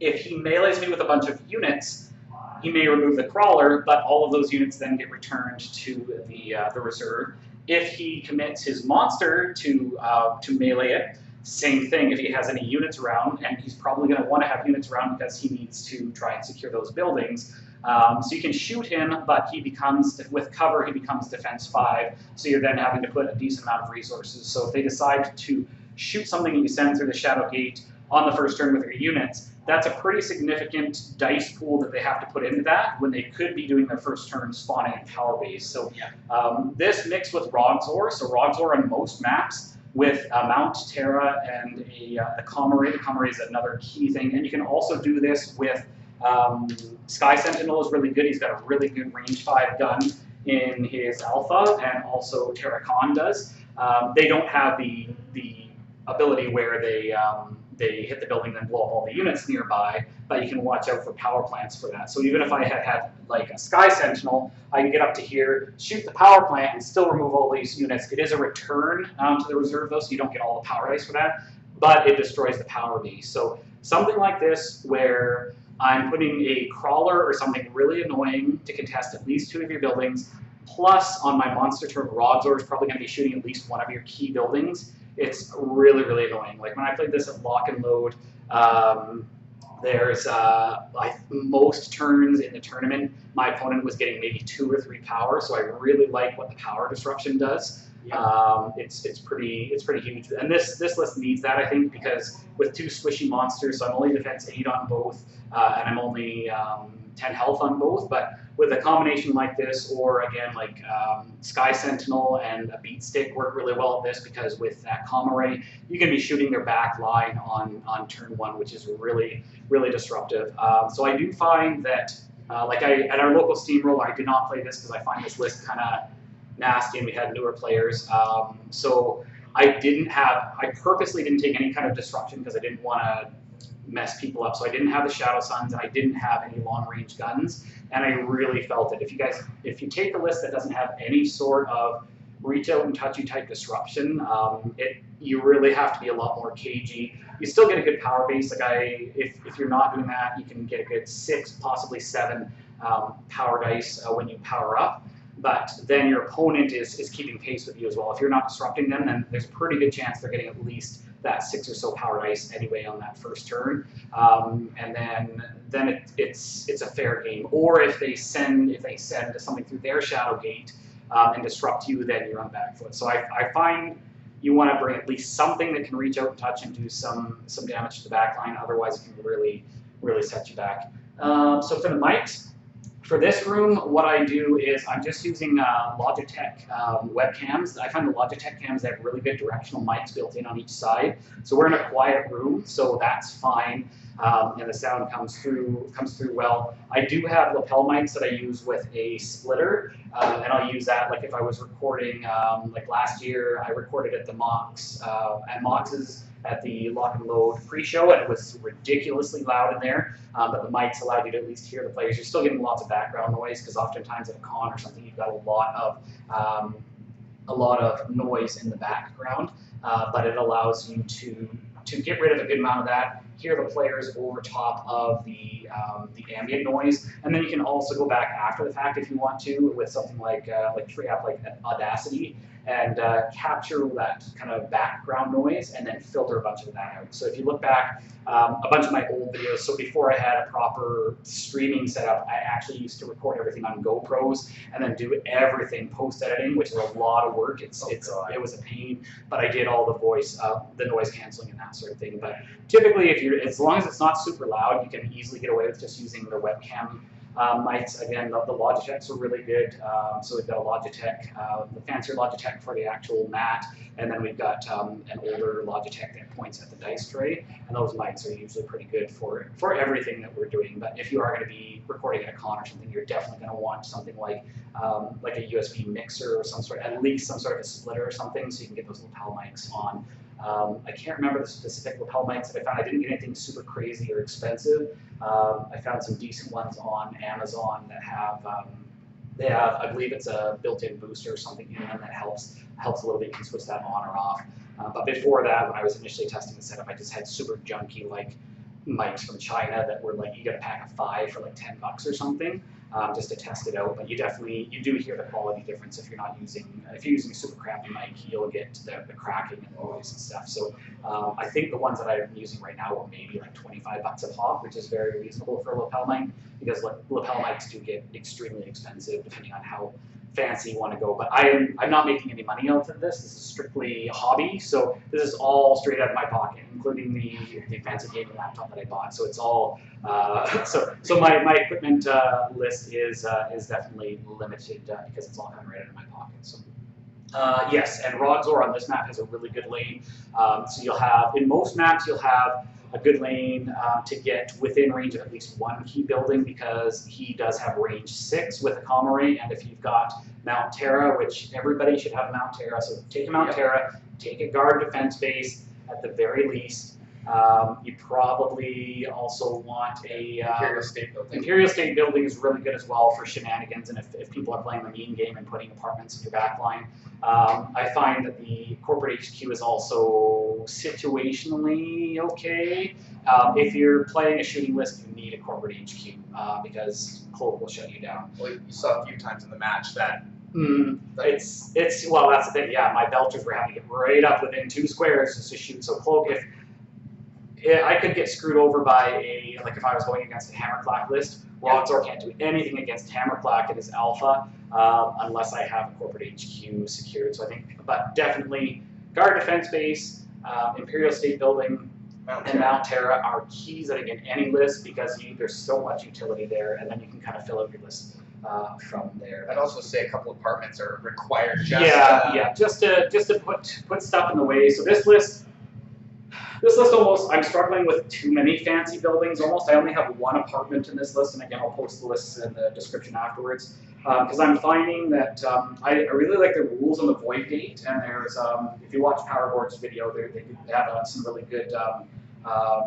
if he melees me with a bunch of units, he may remove the crawler, but all of those units then get returned to the reserve. If he commits his monster to melee it, same thing. If he has any units around, and he's probably going to want to have units around because he needs to try and secure those buildings. So you can shoot him, but he becomes, with cover, he becomes defense 5. So you're then having to put a decent amount of resources. So if they decide to shoot something that you send through the Shadow Gate on the first turn with your units, that's a pretty significant dice pool that they have to put into that when they could be doing their first turn spawning in power base. So this mixed with Rogzor, so Rogzor on most maps with Mount Terra and the Comrade. The Comrade is another key thing. And you can also do this with Sky Sentinel is really good. He's got a really good range 5 gun in his alpha, and also Terracon does. They don't have the ability where they hit the building and blow up all the units nearby, but you can watch out for power plants for that. So even if I had like a Sky Sentinel, I can get up to here, shoot the power plant, and still remove all these units. It is a return to the reserve though, so you don't get all the power dice for that, but it destroys the power base. So something like this where I'm putting a crawler or something really annoying to contest at least 2 of your buildings, plus on my monster turn, Rogzor is probably going to be shooting at least 1 of your key buildings. It's really, really annoying. Like when I played this at Lock and Load, There's most turns in the tournament, my opponent was getting maybe 2 or 3 power, so I really like what the power disruption does. Yeah. It's pretty huge, and this list needs that, I think, because with 2 squishy monsters, so I'm only defense 8 on both, and I'm only 10 health on both. But with a combination like this, or again like Sky Sentinel and a Beat Stick work really well at this, because with that comm array, you can be shooting their back line on turn 1, which is really disruptive. So I do find that at our local steamroller, I did not play this because I find this list kind of nasty, and we had newer players. So I purposely didn't take any kind of disruption because I didn't want to mess people up. So I didn't have the Shadow Suns, and I didn't have any long range guns, and I really felt it. If you take a list that doesn't have any sort of reach out and touch you type disruption, you really have to be a lot more cagey. You still get a good power base. If you're not doing that, you can get a good 6, possibly 7 power dice when you power up. But then your opponent is keeping pace with you as well. If you're not disrupting them, then there's a pretty good chance they're getting at least that 6 or so power dice anyway on that first turn, and then it's a fair game. Or if they send something through their Shadow Gate and disrupt you, then you're on the back foot. So I find you want to bring at least something that can reach out and touch and do some damage to the back line. Otherwise, it can really set you back. So for the mics. For this room, what I do is I'm just using Logitech webcams. I find the Logitech cams have really good directional mics built in on each side. So we're in a quiet room, so that's fine, and the sound comes through well. I do have lapel mics that I use with a splitter, and I'll use that like if I was recording, like last year I recorded at the Mox, at Mox's at the Lock and Load pre-show, and it was ridiculously loud in there, but the mics allowed you to at least hear the players. You're still getting lots of background noise, because oftentimes at a con or something, you've got a lot of noise in the background, but it allows you to get rid of a good amount of that, hear the players over top of the ambient noise, and then you can also go back after the fact if you want to with something like free app like Audacity, and capture that kind of background noise and then filter a bunch of that out. So if you look back, a bunch of my old videos, so before I had a proper streaming setup, I actually used to record everything on GoPros and then do everything post-editing, which is a lot of work. It was a pain, but I did all the noise canceling and that sort of thing. But typically, as long as it's not super loud, you can easily get away with just using the webcam mics. Again, the Logitechs are really good. So we've got a Logitech, the fancier Logitech for the actual mat, and then we've got an older Logitech that points at the dice tray, and those mics are usually pretty good for everything that we're doing. But if you are going to be recording at a con or something, you're definitely going to want something like a USB mixer or at least some sort of a splitter or something, so you can get those lapel mics on. I can't remember the specific lapel mics that I found. I didn't get anything super crazy or expensive. I found some decent ones on Amazon that have, I believe it's a built-in booster or something in them that helps a little bit. You can switch that on or off. But before that, when I was initially testing the setup, I just had super junky mics from China that were you get a pack of 5 for $10 or something, just to test it out. But you do hear the quality difference if you're using a super crappy mic. You'll get the cracking and noise and stuff. So I think the ones that I'm using right now are maybe $25 a pop, which is very reasonable for a lapel mic, because lapel mics do get extremely expensive depending on how fancy you want to go. But I'm not making any money out of this. This is strictly a hobby, so this is all straight out of my pocket, including the fancy gaming laptop that I bought. So it's all so my equipment list is definitely limited because it's all coming right out of my pocket. So yes, and Rogzor on this map has a really good lane. So you'll have, in most maps, you'll have a good lane to get within range of at least 1 key building, because he does have range 6 with a comm array. And if you've got Mount Terra, which everybody should have Mount Terra, so take a Mount Terra, take a guard defense base at the very least. You probably also want a Imperial State Building. Imperial State Building is really good as well for shenanigans, and if people are playing the mean game and putting apartments in your back line. I find that the corporate HQ is also situationally okay. If you're playing a shooting list, you need a corporate HQ because Cloak will shut you down. Well, you saw a few times in the match that. Well, that's the thing. Yeah, my Belchers were having to get right up within 2 squares just to shoot. So Cloak, I could get screwed over by like if I was going against a Hammerklak list. Rogzor can't do anything against Hammerklak. It is alpha unless I have a corporate HQ secured. So I think, but definitely guard defense base, Imperial State Building, and Mount Terra are keys, I think, in any list because there's so much utility there, and then you can kind of fill out your list from there. I'd also say a couple apartments are required. Just to put stuff in the way. So this list almost, I'm struggling with too many fancy buildings almost. I only have one apartment in this list, and again, I'll post the lists in the description afterwards. Because I'm finding that I really like the rules on the Void Gate, and there's, if you watch Powerboard's video, they have some really good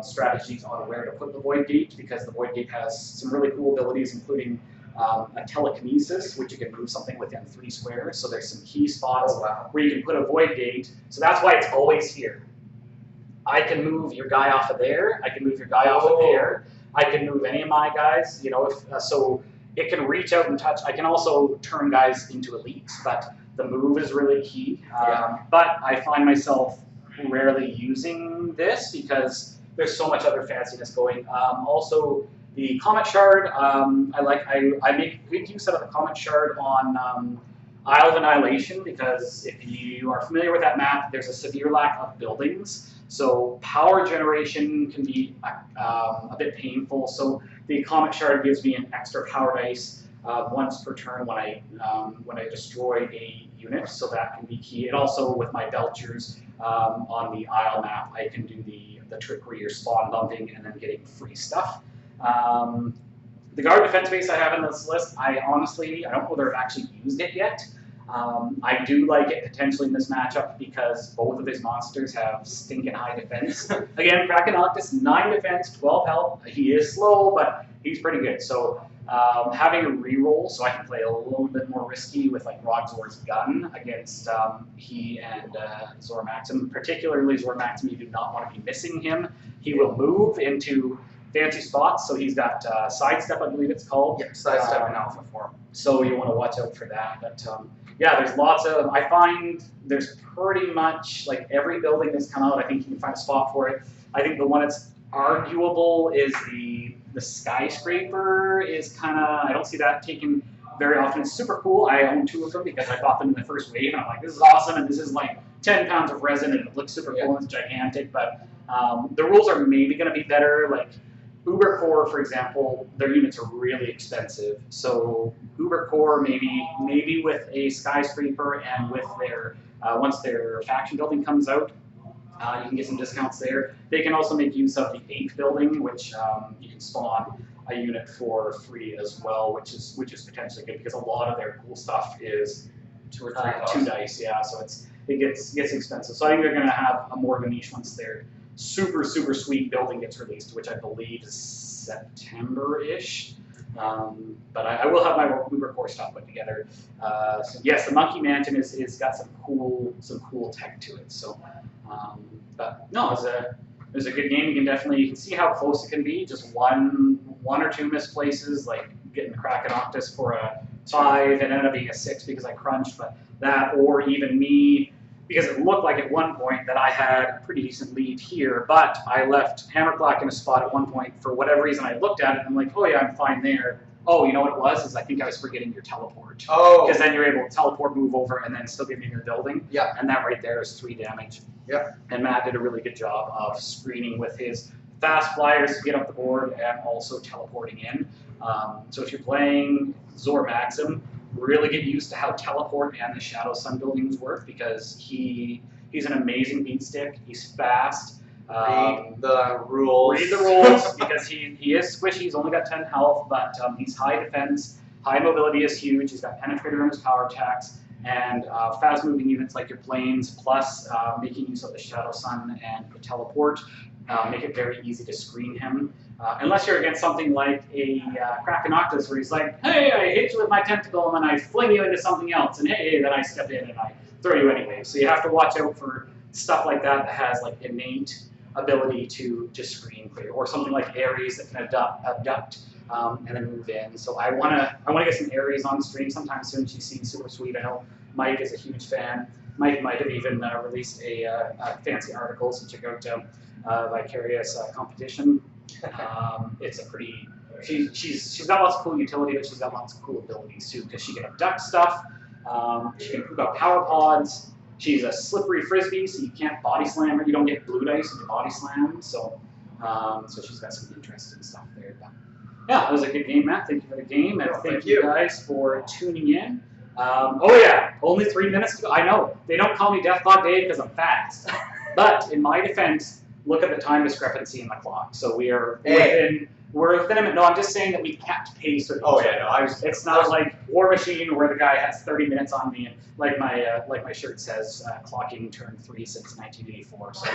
strategies on where to put the Void Gate, because the Void Gate has some really cool abilities, including a telekinesis, which you can move something within 3 squares. So there's some key spots where you can put a Void Gate. So that's why it's always here. I can move your guy off of there. I can move your guy off of there. I can move any of my guys. You know, so it can reach out and touch. I can also turn guys into elites, but the move is really key. But I find myself rarely using this because there's so much other fanciness going. Also, the Comet Shard. I make good use out of the Comet Shard on Isle of Annihilation because if you are familiar with that map, there's a severe lack of buildings. So power generation can be a bit painful. So the Comet Shard gives me an extra power dice once per turn when I destroy a unit. So that can be key. And also with my Belchers on the Isle map, I can do the trick where you're spawn bumping and then getting free stuff. The guard defense base I have in this list, I don't know whether I've actually used it yet. I do like it potentially in this matchup because both of his monsters have stinking high defense. Again, Krakenoctus, 9 defense, 12 health. He is slow, but he's pretty good. So having a reroll, so I can play a little bit more risky with like Rogzor's gun against he and Zor Maxim. Particularly Zor Maxim, you do not want to be missing him. He will move into fancy spots, so he's got sidestep, I believe it's called. Yep, sidestep in alpha form. So you want to watch out for that. But yeah, there's lots of, I find there's pretty much like every building that's come out, I think you can find a spot for it. I think the one that's arguable is the skyscraper is kind of, I don't see that taken very often. It's super cool. I own 2 of them because I bought them in the first wave, and I'm like, this is awesome, and this is like 10 pounds of resin, and it looks super cool, and it's gigantic, but the rules are maybe going to be better. Like Uber Core, for example, their units are really expensive. So Uber Core, maybe with a skyscraper and with their once their faction building comes out, you can get some discounts there. They can also make use of the 8th building, which you can spawn a unit for free as well, which is potentially good because a lot of their cool stuff is 2 or 3 2 dice. Yeah, so it gets expensive. So I think they're going to have a more of a niche once their super sweet building gets released, which I believe is September-ish. But I will have my Uber Core stuff put together. So yes, the Monkey Mansion is got some cool tech to it. So, but no, it was a good game. You can see how close it can be. Just one or 2 misplaces, like getting the Krakenoctus for a 5 and ended up being a 6 because I crunched. But that, or even me, because it looked like at one point that I had a pretty decent lead here, but I left Hammerklak in a spot at one point for whatever reason. I looked at it and I'm like, oh yeah, I'm fine there. Oh, you know what it was? Is I think I was forgetting your teleport. Oh. Because then you're able to teleport, move over, and then still give me your building. Yeah. And that right there is 3 damage. Yeah. And Matt did a really good job of screening with his fast flyers to get up the board and also teleporting in. So if you're playing Zor Maxim, really get used to how teleport and the Shadow Sun buildings work because he's an amazing beat stick. He's fast. Read the rules. Read the rules because he is squishy. He's only got 10 health, but he's high defense. High mobility is huge. He's got penetrator on his power attacks and fast moving units like your planes, plus making use of the Shadow Sun and the teleport. Make it very easy to screen him. Unless you're against something like a Krakenoctus where he's like, hey, I hit you with my tentacle and then I fling you into something else, and hey, then I step in and I throw you anyway. So you have to watch out for stuff like that has like innate ability to screen clear, or something like Ares that can abduct and then move in. So I wanna get some Ares on stream sometime soon. She seems super sweet. I know Mike is a huge fan. Mike might have even released a fancy article, so check out Vicarious competition. It's a pretty. She's got lots of cool utility, but she's got lots of cool abilities too, because she can abduct stuff. She can poop out power pods. She's a slippery frisbee, so you can't body slam her. You don't get blue dice when you body slam. So she's got some interesting stuff there. But yeah, it was a good game, Matt. Thank you for the game, and thank you guys for tuning in. Oh yeah, only 3 minutes to go. I know they don't call me DeathClock Dave because I'm fast, but in my defense, look at the time discrepancy in the clock. So we are within. We're within a minute. No, I'm just saying that we kept pace with each other. It's not like War Machine where the guy has 30 minutes on me, and like my shirt says, clocking turned 3 since 1984. So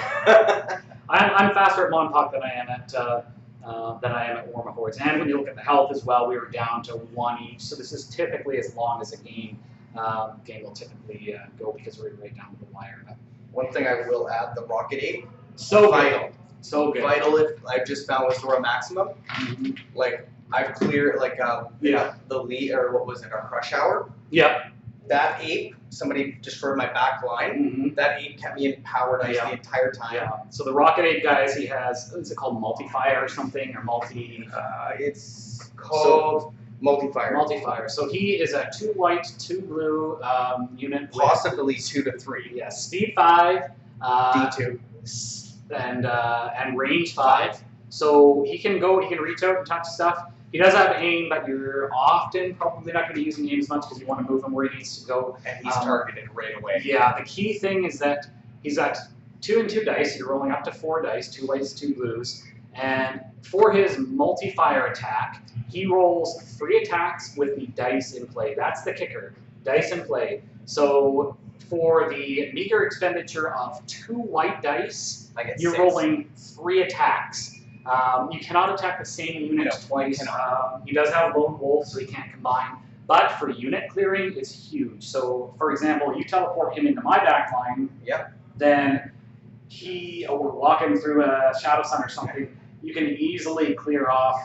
I'm faster at Montauk than I am at Warmahordes. And when you look at the health as well, we were down to 1 each. So this is typically as long as a game will typically go because we're right down to the wire. But one thing I will add: the Rocket Ape. So vital. Good. So good. Vital. If I've just found with Zora Maximum, like I've cleared the lead, or what was it, our crush hour. Yep. That ape, somebody destroyed my back line. That ape kept me in powered ice the entire time. Yeah. So the Rocket Ape guys, he has, is it called Multi-Fire or something, or it's called Multi-Fire. Multi-Fire. So he is a 2 white, 2 blue unit. Possibly 2 to 3. Yes. Speed 5. D2. And range 5. So he can reach out and touch stuff. He does have aim, but you're often probably not going to be using aim as much because you want to move him where he needs to go. And he's targeted right away. Yeah, the key thing is that he's got 2 and 2 dice. You're rolling up to 4 dice, 2 whites, 2 blues. And for his multi-fire attack, he rolls 3 attacks with the dice in play. That's the kicker. Dice in play. So for the meager expenditure of 2 white dice, you're rolling 3 attacks. You cannot attack the same unit twice. He does have Lone Wolf, so he can't combine. But for unit clearing, it's huge. So, for example, you teleport him into my back line, then we're walking through a Shadow Sun or something, you can easily clear off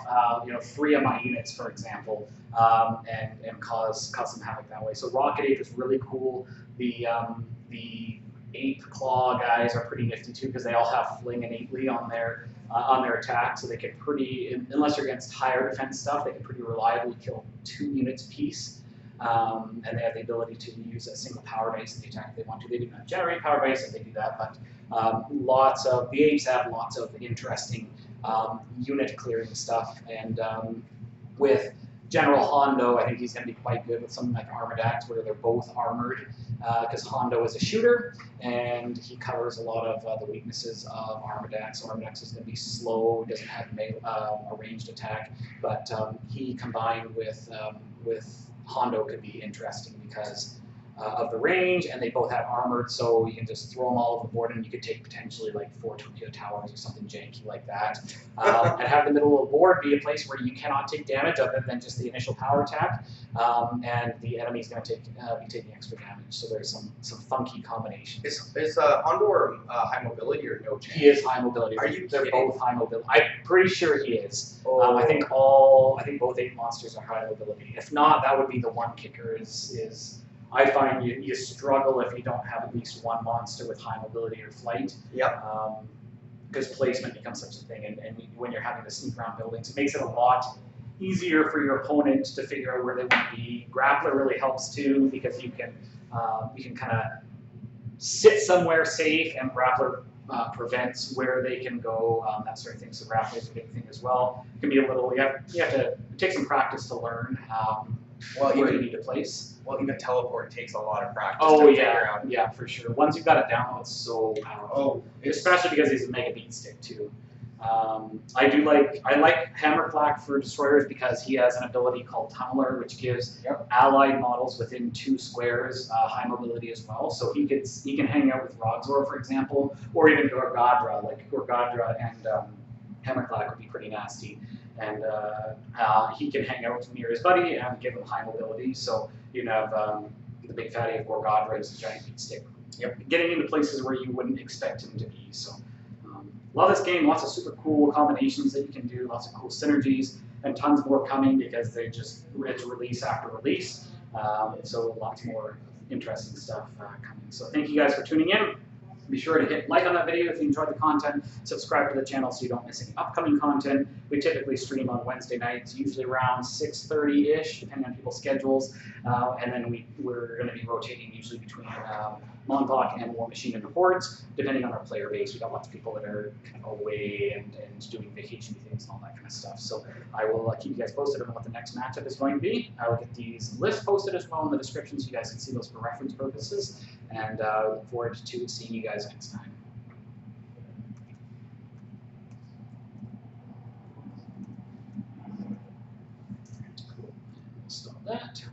3 of my units, for example, and cause some havoc that way. So Rocket Ape is really cool. The Ape Claw guys are pretty nifty too because they all have Fling innately on their attack, so they can unless you're against higher defense stuff, they can pretty reliably kill 2 units apiece. And they have the ability to use a single power dice in the attack if they want to. They do not generate power dice if they do that, but the apes have lots of interesting unit clearing stuff. And with General Hondo, I think he's going to be quite good with something like Armadax, where they're both armored, because Hondo is a shooter, and he covers a lot of the weaknesses of Armadax. So Armadax is going to be slow, doesn't have a ranged attack, but he combined with Hondo could be interesting because of the range, and they both have armored, so you can just throw them all over the board, and you could take potentially like 4 Tokyo Towers or something janky like that, and have the middle of the board be a place where you cannot take damage other than just the initial power attack, and the enemy's going to be taking extra damage. So there's some funky combinations. Is Hondo high mobility or no chance? He is high mobility. Are you They're kidding? both high mobility. I'm pretty sure he is. Oh. I think both 8 monsters are high mobility. If not, that would be the one kicker. Is I find you struggle if you don't have at least one monster with high mobility or flight. Yep. Because placement becomes such a thing, and when you're having to sneak around buildings, it makes it a lot easier for your opponent to figure out where they want to be. Grappler really helps too, because you can kind of sit somewhere safe, and Grappler prevents where they can go, that sort of thing. So Grappler is a big thing as well. It can be a little, you have to take some practice to learn where you need to place. Well, even teleport takes a lot of practice. Oh to yeah, figure out. yeah, for sure. Once you've got it down, it's so powerful. Especially because he's a mega beat stick too. I like Hammerklak for destroyers because he has an ability called Tunneler, which gives allied models within 2 squares high mobility as well. So he can hang out with Rogzor, for example, or even Gorgadra. Like Gorgadra and Hammerklak would be pretty nasty. And he can hang out near his buddy and give him high mobility. So you have the big fatty of Gorgadra is a giant beat stick. Getting into places where you wouldn't expect him to be. So love this game. Lots of super cool combinations that you can do. Lots of cool synergies, and tons more coming because it's release after release. So lots more interesting stuff coming. So thank you guys for tuning in. Be sure to hit like on that video if you enjoyed the content, subscribe to the channel so you don't miss any upcoming content. We typically stream on Wednesday nights, usually around 6:30-ish, depending on people's schedules. And then we're going to be rotating usually between Monsterpocalypse and War Machine and Hordes, depending on our player base. We've got lots of people that are kind of away and doing vacation things and all that kind of stuff. So I will keep you guys posted on what the next matchup is going to be. I will get these lists posted as well in the description so you guys can see those for reference purposes. And look forward to seeing you guys next time. Cool. Install that.